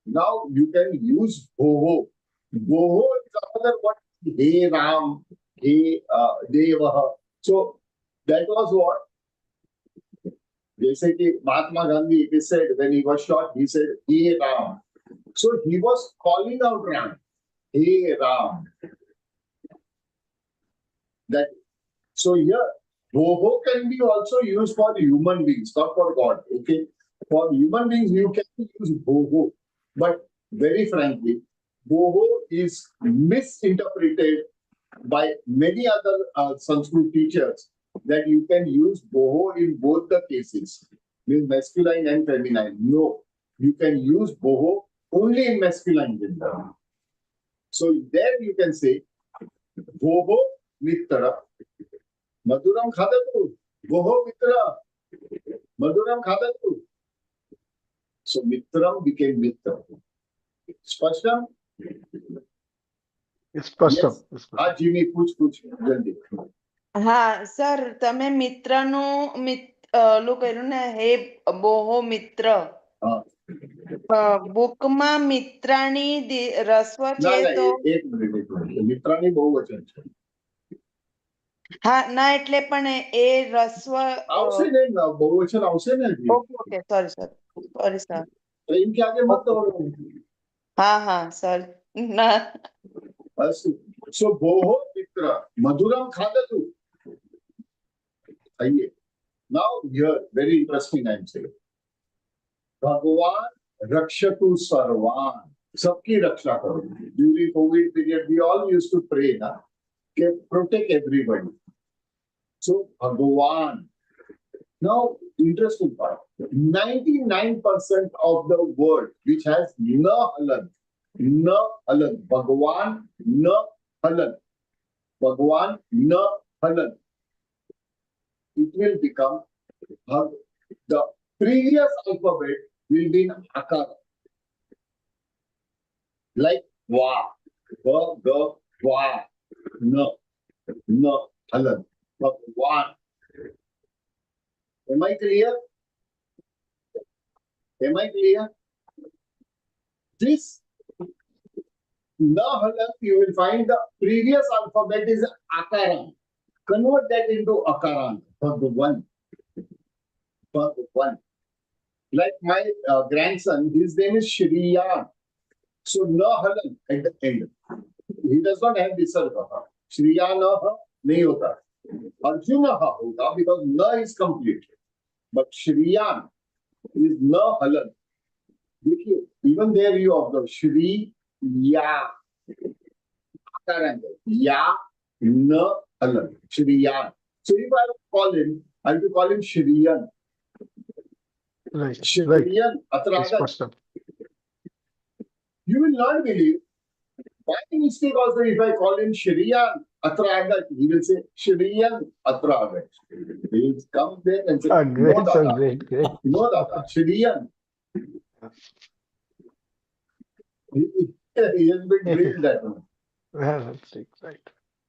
Now you can use Boho. Boho is another what? Hey Ram, Hey Devaha. So that was what? They said Mahatma Gandhi, he said when he was shot, he said, Hey Ram. So he was calling out Ram. Hey Ram. That. So here, Boho can be also used for human beings, not for God. Okay. For human beings, you can use Boho. But very frankly, Boho is misinterpreted by many other Sanskrit teachers that you can use Boho in both the cases, means masculine and feminine. No, you can use Boho only in masculine gender. So there you can say Boho Mitra, Maduram Khadatu, Boho Mitra, Maduram Khadatu. So Mitram became Mitra. Spashtam? સ્પષ્ટમ. हाँ Jimmy पूछ जल्दी. હા sir તમે મિત્રનું ઓલું કર્યું ને હે બોહો મિત્ર हाँ. બુકમાં મિત્રાણી રસ્વ ना છે ना તો एक मिनिट मित्रानी बहुवचन છે. હા ના એટલે પણ એ રસ્વ આવશે ને बहुवचन આવશે ને હજી. ઓકે ઓકે સોરી સર તો એમ કે આગે મત દોડો. હા સર ના અસ્તુ. So boho mitra maduram khadatu. आइए. Now here very interesting I am saying. भगवान रक्षतु सर्वान. सबकी रक्षा करो. During COVID period we all used to pray na कि protect everybody. So Bhagavan. Now interesting part. 99% of the word which has na halan, Bhagavan na halan, Bhagavan na halan. It will become the previous alphabet will be in akara. Like va, va, ga, va, na, halan, Bhagavan. Am I clear? Am I clear? This na halan, you will find the previous alphabet is akara. Convert that into Akarant, Bhagwan. Bhagwan. Like my grandson, his name is Shriyan. So na halan at the end. He does not have visarga. Shriyanaha nahi hota. Arjunaha hota because na is complete. But Shriyan is na halan. देखिए, even there you observe Shri Ya. Ya na halan. Shriyan. So if I call him, I have to call him Shriyan. Right. Shriyan It's Atragat. Spashtam. You will not believe. By mistake also, if I call him Shriyan Atragat, he will say Shriyan Atragat. He will come there and say, Great, no, sir. Dada. Great. No, Dada. Shriyan. He has been drilled that one. Right.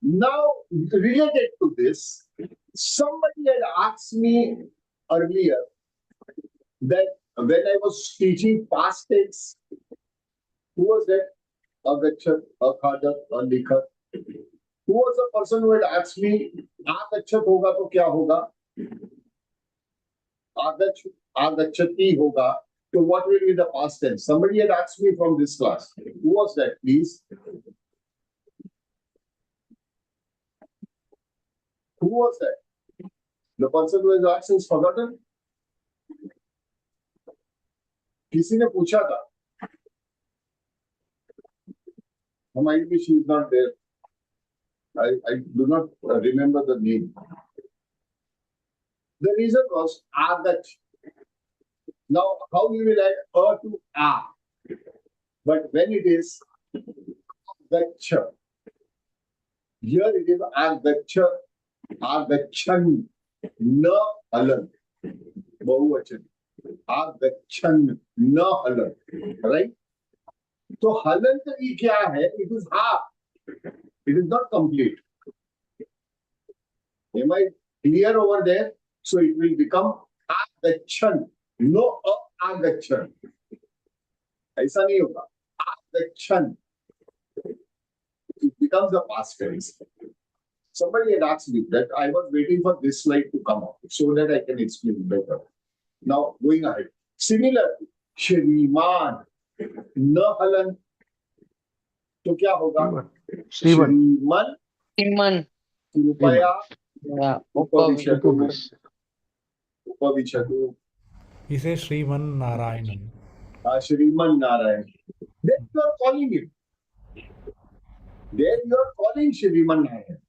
Now, related to this, somebody had asked me earlier that when I was teaching past tense, who was that? Agachat, Akhadat, Alikhat. Who was the person who had asked me, Agachat hoga to kya hoga? Agachati hoga. So what will be the past tense? Somebody had asked me from this class. Who was that, please? Who was that? The person who has asked is forgotten? किसी ने पूछा था. Might be she is not there. I do not remember the name. The reason was Agach. Now, how you will add a to a? But when it is Agacha, here it is Agacha, Agachan, na halan, Bahuvachan. Agachan, na halan, right? So halan ki kya hai? It is half. It is not complete. Am I clear over there? So it will become agachan, no agachan. ऐसा नहीं होगा. Agachan. It becomes a past tense. Somebody had asked me that. I was waiting for this slide to come up so that I can explain better. Now going ahead. Similarly, Shriman, na halan. तो क्या होगा? श्रीमन Iman. कृपया Yeah. उपविशतु उपविशतु He says Sriman Narayanan. Shriman Narayan. There you are calling him. There you are calling Shriman Narayan.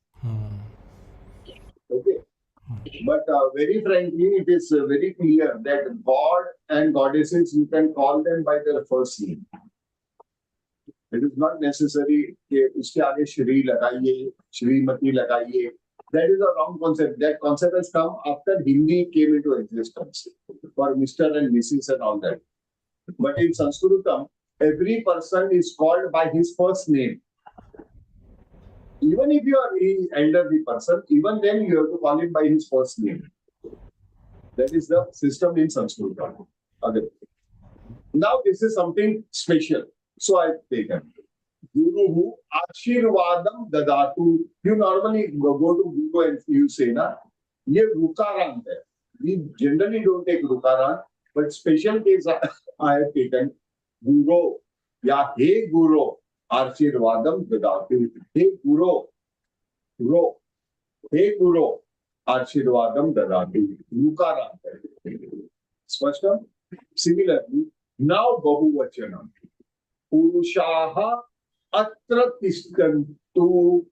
Okay. But very frankly, it is very clear that God and goddesses, you can call them by their first name. It is not necessary कि उसके आगे श्री लगाइए, श्रीमती लगाइए. That is a wrong concept. That concept has come after Hindi came into existence for Mr. and Mrs. and all that. But in Sanskritam, every person is called by his first name. Even if you are the elderly person, even then you have to call him by his first name. That is the system in Sanskrit. Okay. Now this is something special. So I've taken. Guruhu Ashirvadam Dadatu. You normally go to Guru and you say, na, ye Rukarant hai. We generally don't take Rukarant, but special case I have taken Guru. Ya Hey Guru Ashirvadam Dadatu. Hey Guru. Guru. Hey Guru Ashirvadam Dadatu. Rukarant hai. Spashtam? Similarly, now Bahuvachanam. Purushaha atra tishtantu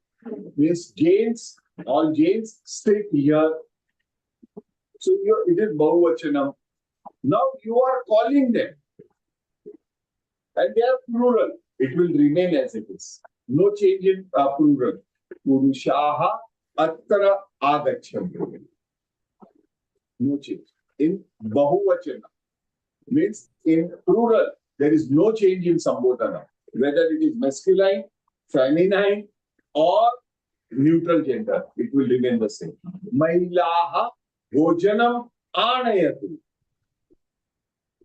means Jains, all Jains sit here. So it is Bahuvachanam. Now you are calling them. And they are plural. It will remain as it is. No change in plural. Purushaha atra agachantu. No change. In Bahuvachanam means in plural. There is no change in Sambodhana, whether it is masculine, feminine, or neutral gender. It will remain the same. Mailaha bhojanam anayatu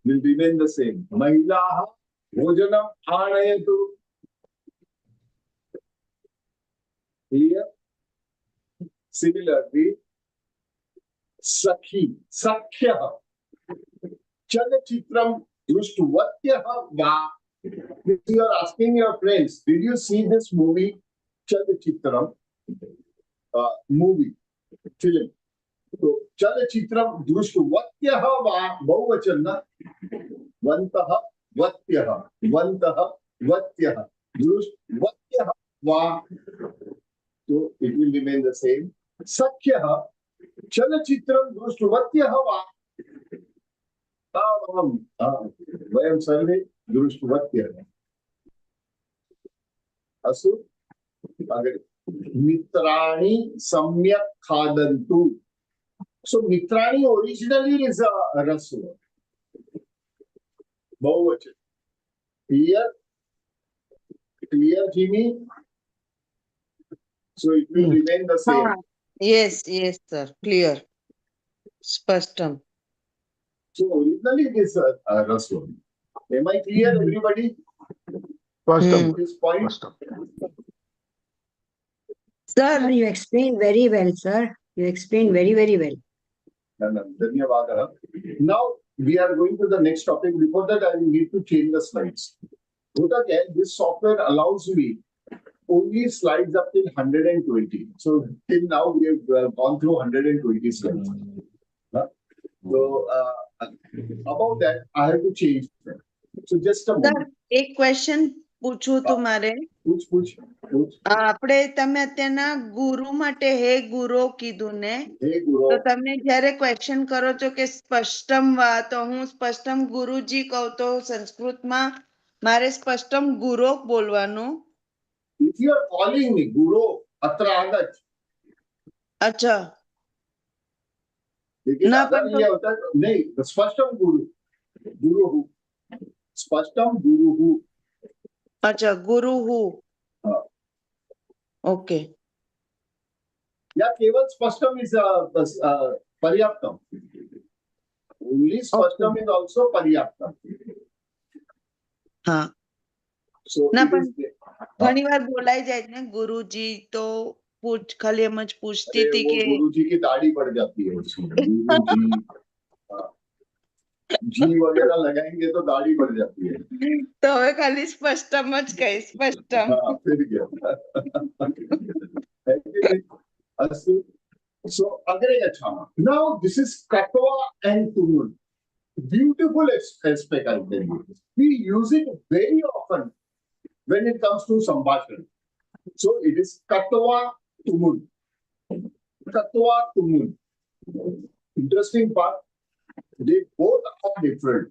will remain the same. Mailaha bhojanam anayatu. Clear? Similarly, Sakhi, Sakhya, Chalachitram Drushtuvatyah Va. You are asking your friends, did you see this movie? Chalachitram, movie, film. So, Chalachitram Drushtuvatyah Va, Bahuvachan na? Vantaha Vatyah, Vantaha Vatyah, Drushtuvatyah Va. So, it will remain the same. Sakhya, Chalachitram Drushtuvatyah Va. वयं सर्वे दृष्टवत्यः अस्तु अग्रे मित्राणि सम्यक् खादन्तु so mitrani originally is a rasva bahuvachan clear Jimmy, so it will remain the same. Yes, sir. Clear. Spashtam. So originally it is a rasva. Am I clear, everybody? Spashtam. This point. Spashtam. Sir, you explained very well, sir. You explained very, very well. Dhanyavadah. Now we are going to the next topic. Before that, I need to change the slides. This software allows me only slides up till 120. So till now we have gone through 120 slides. So about that, I have to change them. So just a Sir, moment. એક question પૂછું તમારે પૂછ. આપણે તમે અત્યારના ગુરુ માટે હે ગુરુ કીધું ને Hey Guru. તો તમે જ્યારે ક્વેશ્ચન કરો છો કે સ્પષ્ટમ વા તો હું સ્પષ્ટમ ગુરુજી કહું તો સંસ્કૃતમાં મારે સ્પષ્ટમ ગુરો બોલવાનું. If you are calling me Guru, Atra Agach. અચ્છા लेकिन ना, अगर पर ये होता है नहीं स्पष्टम गुरु गुरु हूँ स्पष्टम गुरु हूँ અચ્છા ગુરુ હું. हाँ. ઓકે या केवल स्पष्टम इज पर्याप्तम ओनली स्पष्टम इज ऑल्सो पर्याप्तम હા सो ના પણ ઘણી વાર બોલાઈ જાય ને ગુરુજી તો ખાલી એમ જ પૂછતી હતી वो કે गुरु जी की दाढ़ी बढ़ जाती है उसमें गुरु जी जी वगैरह लगाएंगे तो दाढ़ी बढ़ जाती है. તો હવે ખાલી સ્પષ્ટમ જ કહીશ સ્પષ્ટમ. हाँ, फिर क्या है कि नहीं? अस्तु. So अग्रे गच्छामः. Now this is Katwa and Tumul. Beautiful aspect I tell you. We use it very often when it comes to Sambhashana. So it is Katwa Tumul. Katwa Tumul. Interesting part. They both are different.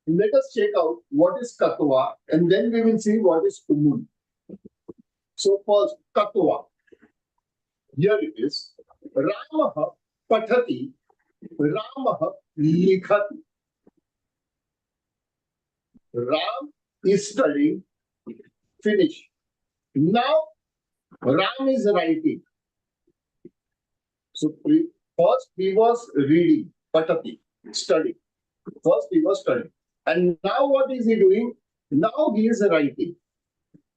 Let us check out what is Katwa and then we will see what is Tumul. So first Katwa. Here it is. Ramah pathati, Ramah likhati. Ram is studying, finish. Now Ram is writing. So first he was reading, patati, studying. First he was studying. And now what is he doing? Now he is writing.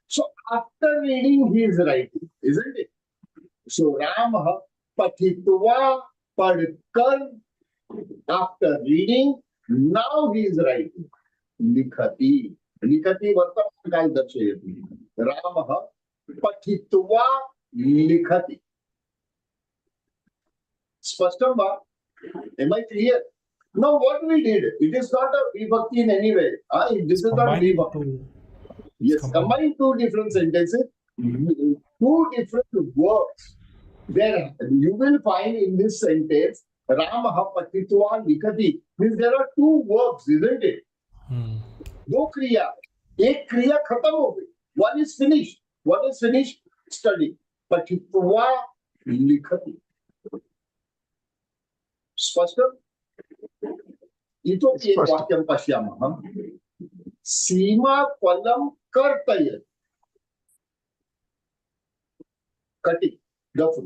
So after reading he is writing, isn't it? So Ramah Pathitva Padkar, after reading, now he is writing. Likhati. Likhati Vartaman Kal Darshayati. Ramah Pathitva Likhati. Spashtam va? Am I clear? Now what we did, it is not a vibhakti in any way. This is not Combining vibhakti. two. Yes, combine two different sentences, two different words. There you will find in this sentence Ramah Patitva Likhati. Means there are two verbs, isn't it? दो क्रिया, एक क्रिया खत्म हो गई. One is finished. What is finished? Study. Patitva Likhati. स्पष्टम्? इतोपि एक वाक्यं पश्यामः. सीमाफलं कर्तयति. कटि गफु.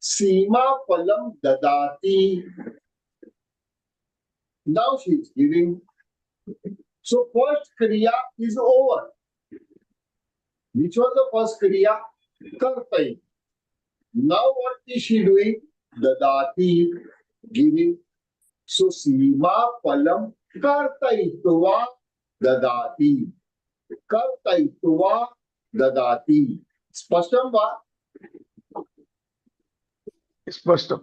सीमाफलं ददाति. Now she is giving. So first kriya is over. Which was the first kriya? Kartai. Now what is she doing? Dadati, giving. So Sima Palam Kartaitva Dadati. Kartaitva Dadati. Spashtam va? स्पष्टम.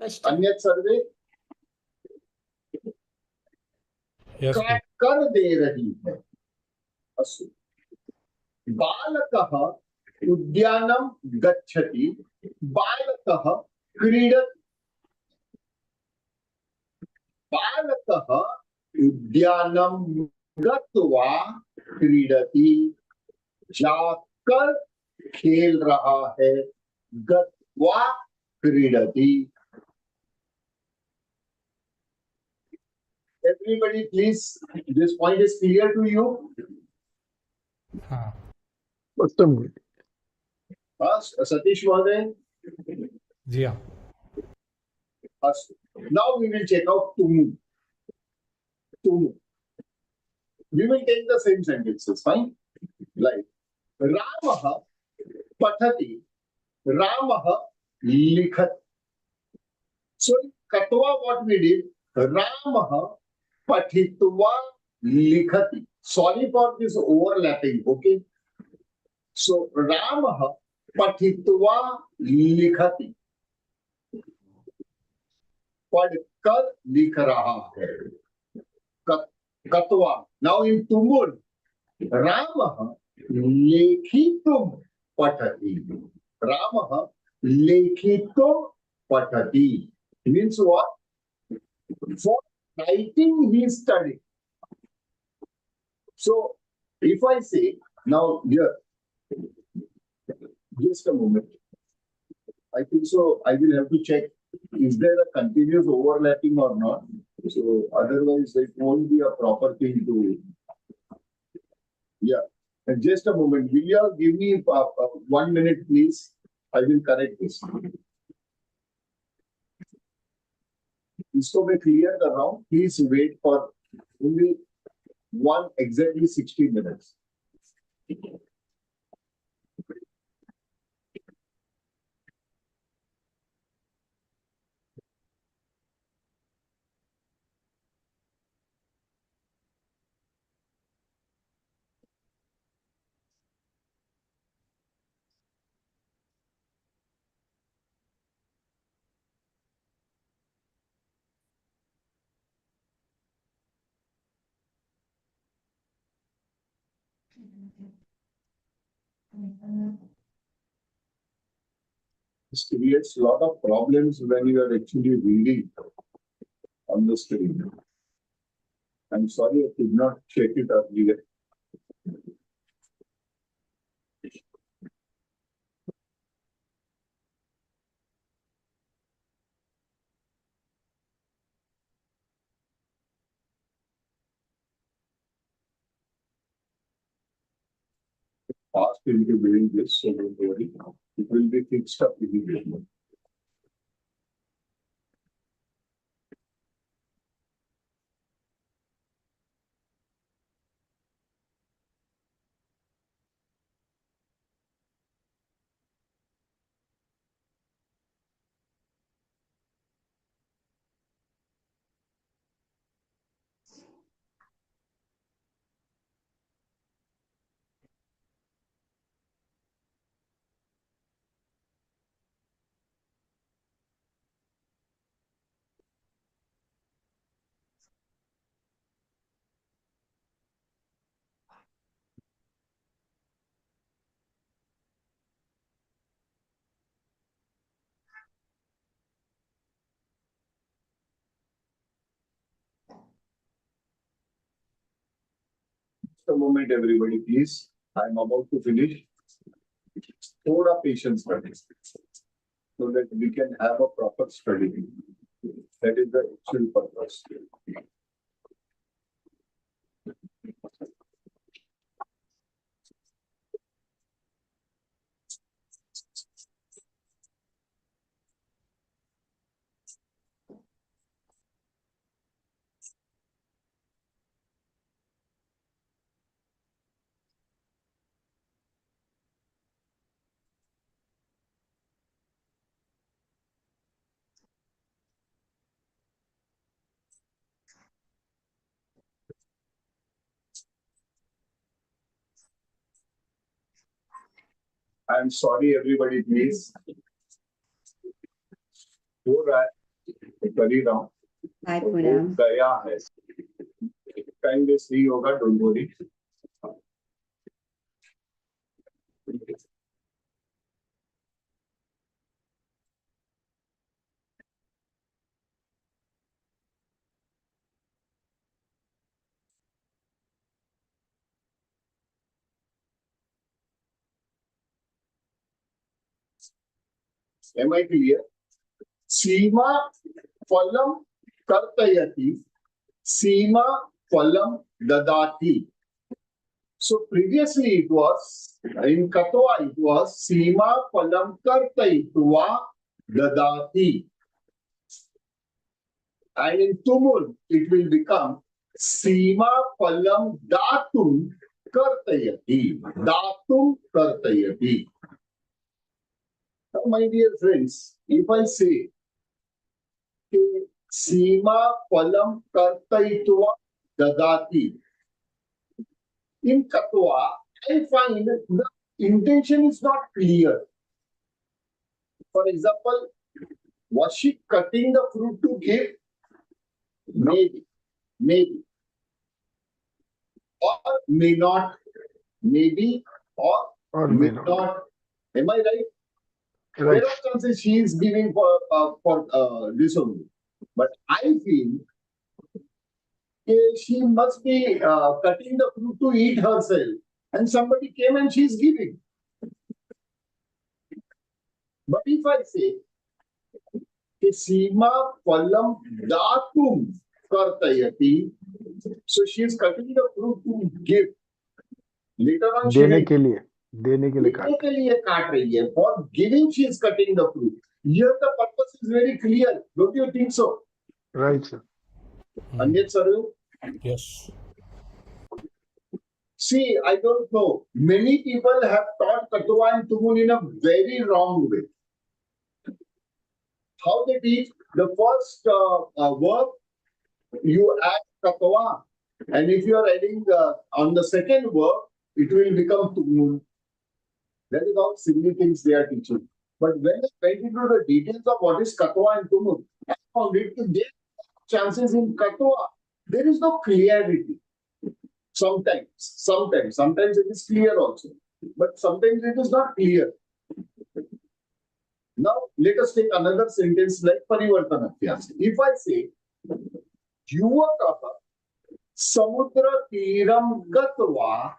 Anyat sarve? Yes, please. काट कर दे रही है. अस्तु. बालकः उद्यानं गच्छति. बालकः क्रीडति. बालकः उद्यानं गत्वा क्रीडति. जाकर खेल रहा है. गत्वा क्रीडति. Everybody, please, this point is clear to you? हाँ. स्पष्टम. Satish Mahoday? जी हाँ. Now we will check out Tumu. Tumu. We will take the same sentences, fine? Like, Ramah pathati, Ramah likhat. So, in Katwa, what we did, Ramah pathitva likhati. Sorry for this overlapping, okay? So, Ramah pathitva likhati. पढ़कर लिख रहा है. कत्वा. Now in Tumun, Ramah lekhitum pathati. Ramah lekhitum pathati. Means what? For writing he studied. So if I say, now here, just a moment. I think so I will have to check, is there a continuous overlapping or not? So otherwise it won't be a proper thing to, yeah. And just a moment, will you give me 1 minute please? I will correct this. इसको मैं clear कर रहा हूँ. Please wait for only exactly 60 minutes. This creates a lot of problems when you are actually reading on the screen. I'm sorry I could not check it earlier. Fast into doing this, so don't worry. It will be fixed up immediately. Just a moment, everybody, please. I'm about to finish. Thoda patience, friends, so that we can have a proper study. That is the actual purpose. I am sorry, everybody, please. हो रहा है, कर ही रहा हूँ, Bye, हो Punam. गया है, time waste नहीं होगा, don't worry. Am I clear? सीमा फलम कर्तयति, सीमा फलम ददाति. So previously it was, in Katwa it was Sima Palam Kartayitva Dadati. And in Tumul it will become Sima Palam Datum Kartayati. Datum Kartayati. Now, my dear friends, if I say Sima Palam Kartayitva Dadati, in Katwa, I find the intention is not clear. For example, was she cutting the fruit to give? Maybe. Or may not. Maybe or may not. Am I right? Right. There are chances she is giving for this only. But I feel she must be cutting the fruit to eat herself. And somebody came and she is giving. But if I say, Sima Palam Datum Kartayati, so she is cutting the fruit to give. Later on, देने के लिए काट रही है. For giving, she is cutting the fruit. Here the purpose is very clear. Don't you think so? Right, sir. Anyat sir? Yes. See, I don't know. Many people have taught Katwa and Tumun in a very wrong way. How they teach? The first verb, you add Katwa. And if you are adding on the second verb, it will become Tumun. That is how silly things they are teaching. But when I went into the details of what is Katwa and Tumun, I found it to get chances in Katwa. There is no clarity. Sometimes it is clear also. But sometimes it is not clear. Now, let us take another sentence like Parivartana Abhyas. If I say, Yuvakaha Samudra Tiram Gatva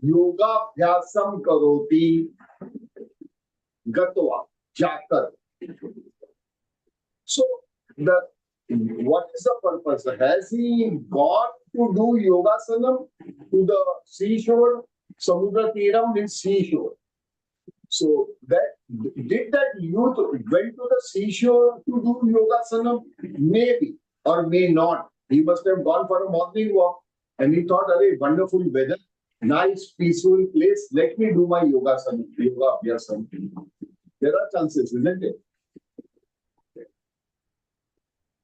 Yogabhyasam Karoti Gatva Jakar. So, what is the purpose? Has he gone to do yogasanam to the seashore? Samudra Tiram means seashore. So did that youth went to the seashore to do yogasanam? Maybe or may not. He must have gone for a morning walk and he thought, "Arey, wonderful weather, nice peaceful place. Let me do my yoga abhyasam." There are chances, isn't it?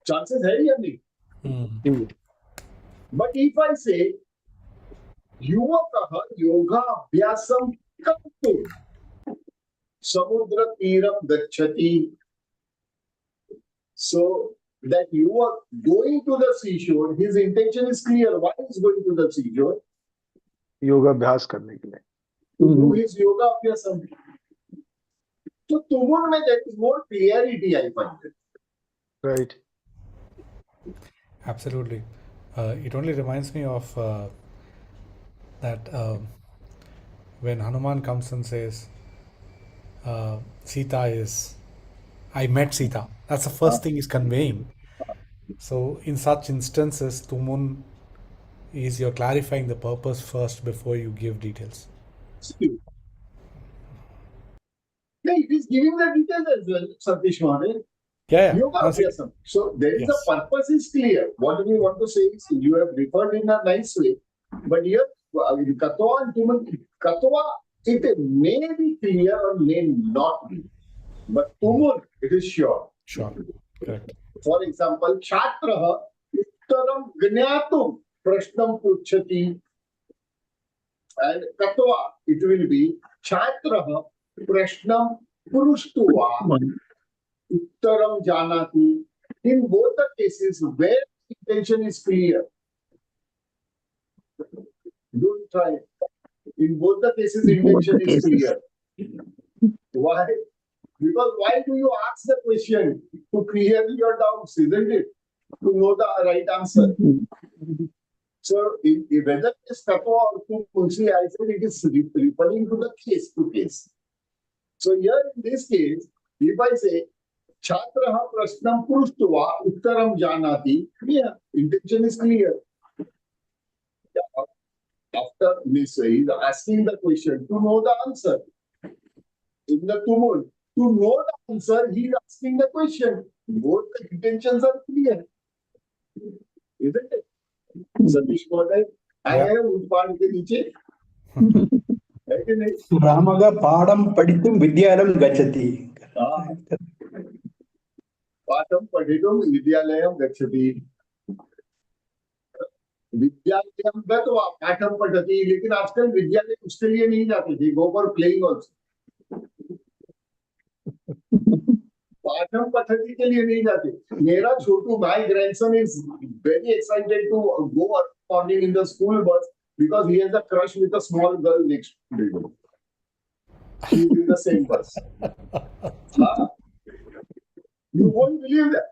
Chances hai ya nahi? But if I say, Yuvakaha yoga abhyasam kartu samudra tiram gacchati. So that you are going to the seashore, his intention is clear. Why is going to the seashore? योगाभ्यास करने के लिए. To do his yoga abhyasam. So Tumun mein there is more clarity, I find it. Right. Absolutely. It only reminds me of that when Hanuman comes and says, Sita is, I met Sita. That's the first thing he's conveying. So in such instances, Tumun is you're clarifying the purpose first before you give details. Yeah, it is giving the details as well, Satish Mahadev. Yeah. Yoga abhyasam. So there is Yes. a purpose is clear. What we want to say is you have referred in a nice way, but here Katwa and Tumun, Katwa it may be clear or may not be, but Tumun it is sure. Sure. Correct. For example, Chhatraha Uttaram Gnatum Prashnam Puchati, and Katwa it will be Chhatraha Prashnam Prushtuva Uttaram Janati. In both the cases where intention is clear, don't try. In both the cases, intention is clear. Why? Because why do you ask the question? To clear your doubts, isn't it? To know the right answer. So, whether it is Tattva or Tulsi, I said it is referring to the case to case. So, here in this case, if I say, Chhatraha prashnam prushtuva uttaram janati, yeah, intention is clear. After this, he is asking the question to know the answer. In the tumult, to know the answer, he is asking the question. Both the intentions are clear. Isn't it? Satish Moday, I have Udpan ke niche. है कि नहीं? रामगा पाठं पठितुं विद्यालयं गच्छति। पाठं पठितुं विद्यालयं गच्छति। विद्यालयं गत्वा पाठं पठति, लेकिन आजकल विद्यालय उसके लिए नहीं जाते थे, गो फॉर प्लेइंग ऑल्सो। पाठम पद्धति के लिए नहीं जाते। मेरा छोटू, my grandson is very excited to go morning in the school bus because he has a crush with a small girl next to him. She is in the same bus. You won't believe that.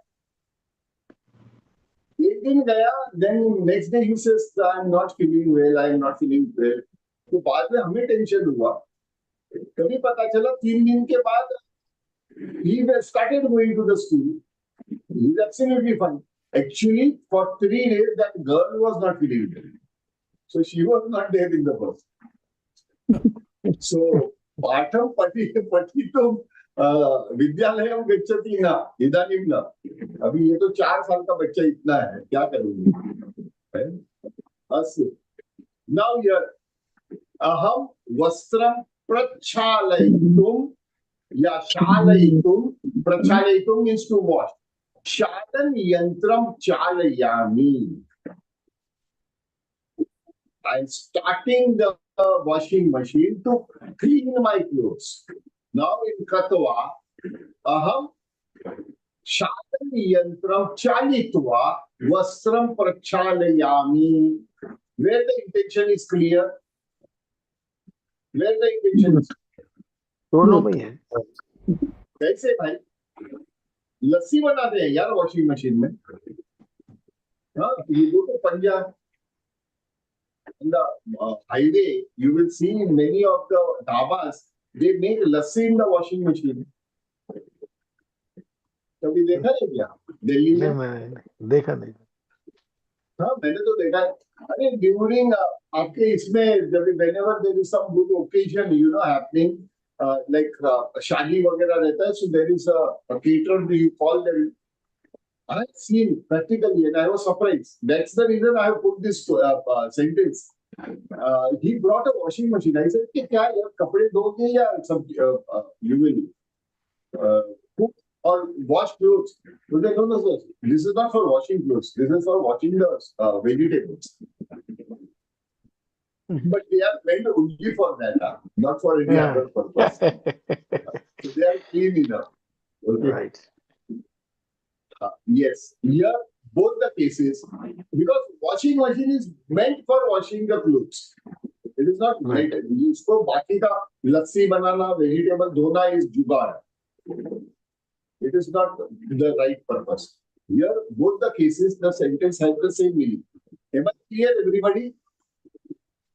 एक दिन गया, then next day he says, I'm not feeling well, I'm not feeling well. तो बाद में हमें tension हुआ। कभी पता चला 3 दिन के बाद he started going to the school. He is absolutely fine. Actually, for 3 days, that girl was not feeling well. So she was not there in the bus. So, Patham पठितुम Vidyalayam गच्छति न इदानीं न। अभी ये तो 4 साल का बच्चा इतना है, क्या करूँगी? अस्तु। Now here, अहम वस्त्रम प्रक्षालयितुम या शालयितुम, प्रक्षालयितुम means to wash. Shalan यंत्रम चालयामि. I'm starting the washing machine to clean my clothes. Now in Katva, aham shalan yantram chalitva vastram prakshalayami. Where the intention is clear? Where the intention is clear? दोनों में है। कैसे भाई? लस्सी बनाते हैं यार washing machine में। हाँ, you go to Punjab. On the highway, you will see many of the dhabas, they make lassi in the washing machine. कभी देखा है क्या दिल्ली में? मैंने देखा नहीं। हाँ, मैंने तो देखा है। अरे ड्यूरिंग आपके इसमें जब whenever there is some good occasion, you know, happening, like शादी वगैरह रहता है, so there is a caterer, you call them. I have seen practically and I was surprised. That's the reason I have put this sentence. He brought a washing machine. I said, क्या यार कपड़े धोगे या सब you will cook or wash clothes? So they don't know, this is not for washing clothes. This is for washing the vegetables. But they are meant only for that, not for any other purpose. So they are clean enough. Okay. Right. Yes, here both the cases, because washing machine is meant for washing the clothes. It is not meant. इसको बाकी का लस्सी बनाना, vegetable धोना is जुगाड़. It is not the right purpose. Here both the cases, the sentence has the same meaning. Am I clear, everybody?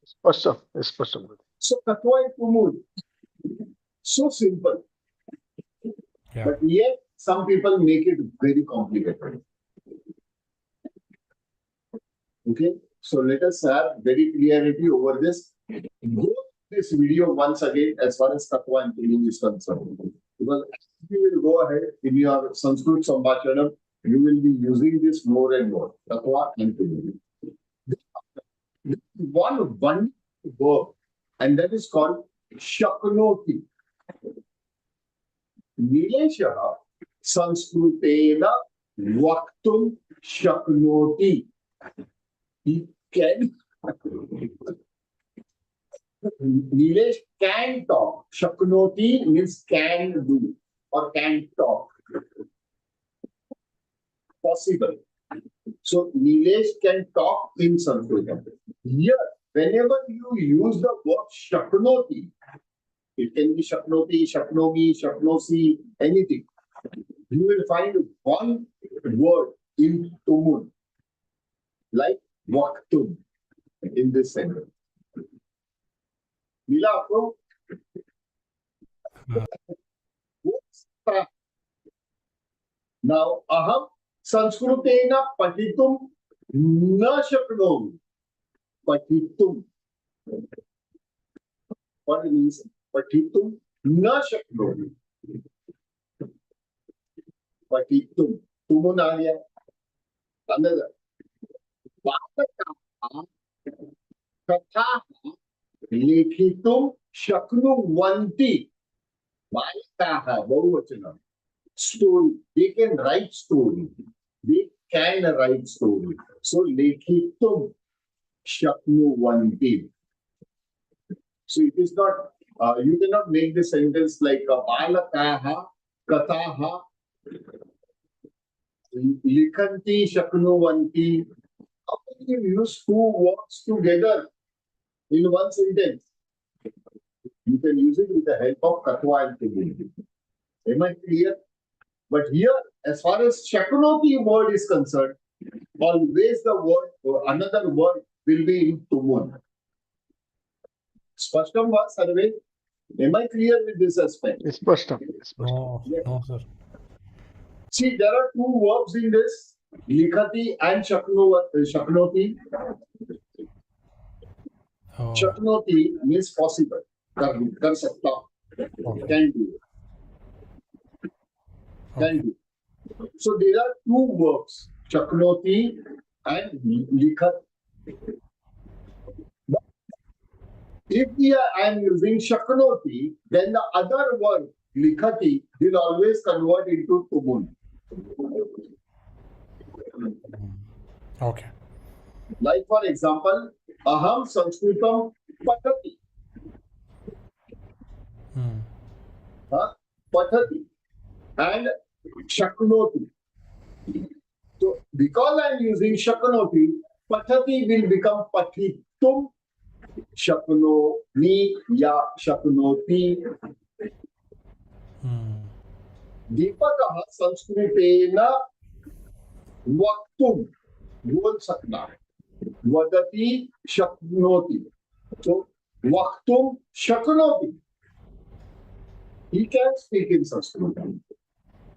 स्पष्ट। So Katwa and Kumul, so simple. Yeah. But yet some people make it very complicated. Okay, so let us have very clarity over this. Go through this video once again as far as Katwa and Kumul is concerned. Because as you will go ahead in your Sanskrit Sambhashanam, you will be using this more and more. Katwa and Kumul. One verb, and that is called Shaknoti. Nileshah Sanskritena Vaktum Shaknoti. He can Nilesh can talk. Shaknoti means can do or can talk. Possible. So Nilesh can talk in Sanskrit. Here, whenever you use the word Shaknoti, it can be Shaknoti, Shaknomi, Shaknosi, anything. You will find one word in Tumun, like Vaktum, in this sentence. मिला आपको? Now, aham sanskritena patitum na shaknomi. Patitum. What it means? Patitum na shaknomi. Patitum. Tumun आ गया. Another. Vatakaha kathaha lekhitum shaknuvanti. Vatakaha बहुवचन. Story. They can write story. They can write story. So lekhitum shaknuvanti. So it is not, you cannot make the sentence like balakaha, kataha, likhanti, shaknuvanti. How can you use two words together in one sentence? You can use it with the help of katwa and kumunti. Am I clear? But here, as far as shaknoti word is concerned, always the word or another word will be in tumun. Spashtam va sarve? Am I clear with this aspect? स्पष्ट No, no, sir. See, there are two verbs in this, likhati and shaknoti. Oh, Shaknoti means possible. Kar sakta. okay. Can do. Can Okay. do. So there are two verbs, shaknoti and likhat. But if I am using shaknoti, then the other word, likhati, will always convert into tumun. Okay. Like for example, aham sanskritam patati. Patati and shaknoti. So because I am using shaknoti, patati will become patitum, shaknomi ya shaknoti. दीपकः संस्कृतेन वक्तुं बोल सकता है वदति शक्नोति so वक्तुं शक्नोति he can speak in Sanskrit.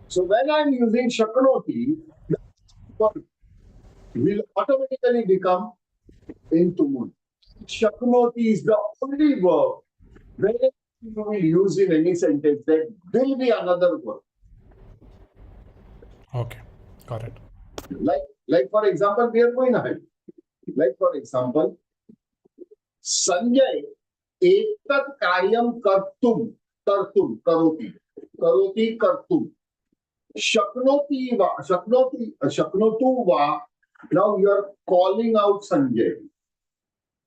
So when I am using shaknoti, the word will automatically become in tumun. Shaknoti is the only verb when you will use in any sentence there will be another word. Okay. Got it. Like for example, we are going ahead. Like for example, Sanjay etat karyam kartum karoti kartum shaknoti va shaknotu va. Now you are calling out Sanjay.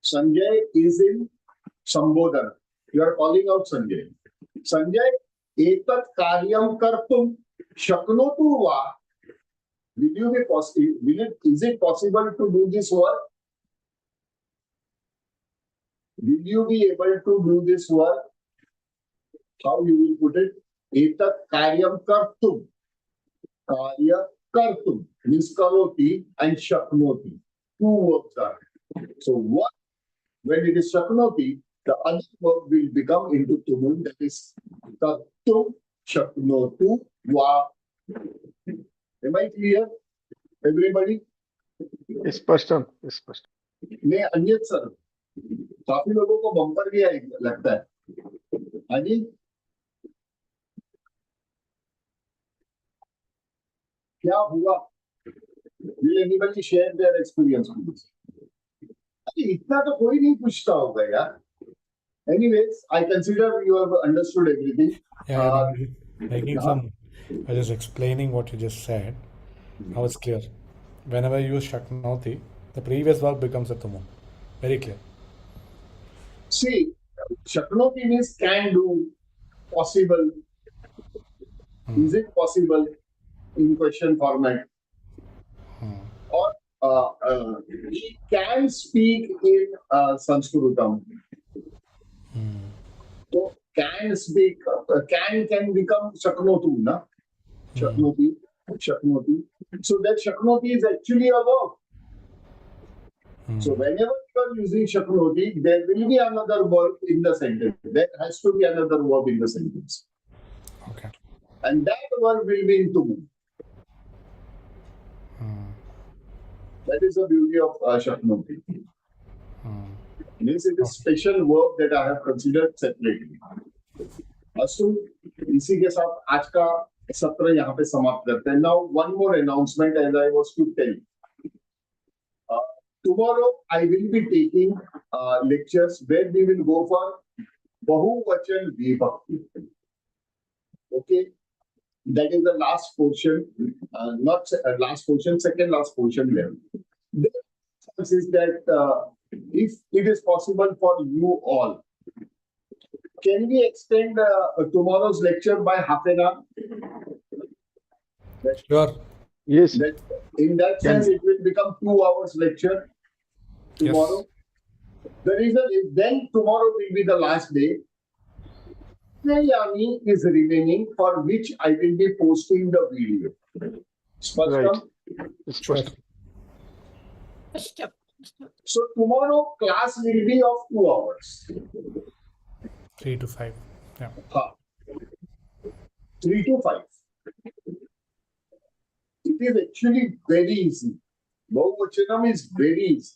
Sanjay is in Sambodhana. You are calling out Sanjay. Sanjay etat karyam kartum shaknotu va. Will you be possible? Is it possible to do this work? Will you be able to do this work? How you will put it? Etat karyam kartum. Karya kartum means karoti and shaknoti. Two verbs are. So what? When it is shaknoti, the other verb will become into tumun. That is kartum shaknotu va. Am I clear? Everybody? स्पष्ट स्पष्ट मैं अन्यत sir काफी लोगों को bumper भी लगता है हाँ जी क्या हुआ Will anybody share their experience with this? अरे इतना तो कोई नहीं पूछता होगा यार. Anyways, I consider you have understood everything. Yeah, making some. I was just explaining what you just said. Now it's clear. Whenever you use Shaknoti, the previous verb becomes a Tumu. Very clear. See, Shaknoti means can do, possible. Is it possible in question format? Or he can speak in Sanskritam. So can speak, can become Shaknotu, na? Shaknoti. So that Shaknoti is actually a verb. So whenever you are using Shaknoti, there will be another verb in the sentence. There has to be another verb in the sentence. Okay. And that verb will be in Tumu. That is the beauty of Shaknoti. Means it is special verb that I have considered separately. अस्तु, इसी के साथ आज का सत्र यहाँ पे समाप्त करते हैं. Now one more announcement as I was to tell. Tomorrow I will be taking lectures where we will go for Bahuvachan Vibhakti. Okay, that is the last portion, not last portion, second last portion there. The sense is that if it is possible for you all, can we extend tomorrow's lecture by half an hour? Sure. Yes. That, in that sense, it will become 2 hours lecture tomorrow. Yes. The reason is then tomorrow will be the last day. Yani is remaining, for which I will be posting the video. Spashtam? Right. So tomorrow class will be of 2 hours. 3 to 5. Yeah. 3 to 5. It is actually very easy. Bahuvachanam is very easy.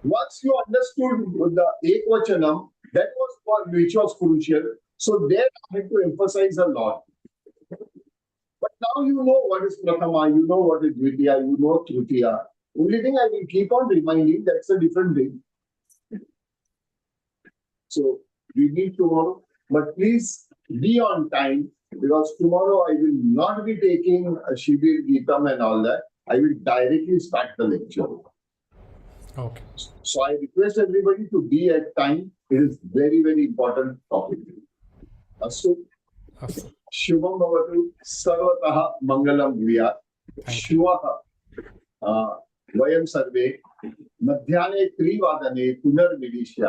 Once you understood the Ekvachanam, that was for which was crucial. So there I had to emphasize a lot. But now you know what is Prathama, you know what is Dvitiya, you know Tritiya. Only thing I will keep on reminding, that's a different thing. So we meet tomorrow, but please be on time, because tomorrow I will not be taking a Shibir, Geetam and all that. I will directly start the lecture. Okay. So I request everybody to be at time. It is very, very important topic. Astu. Shubham bhavatu, sarvataha mangalam bhuyat. Shivah vayam sarve madhyane 3 vadane punarmilishya.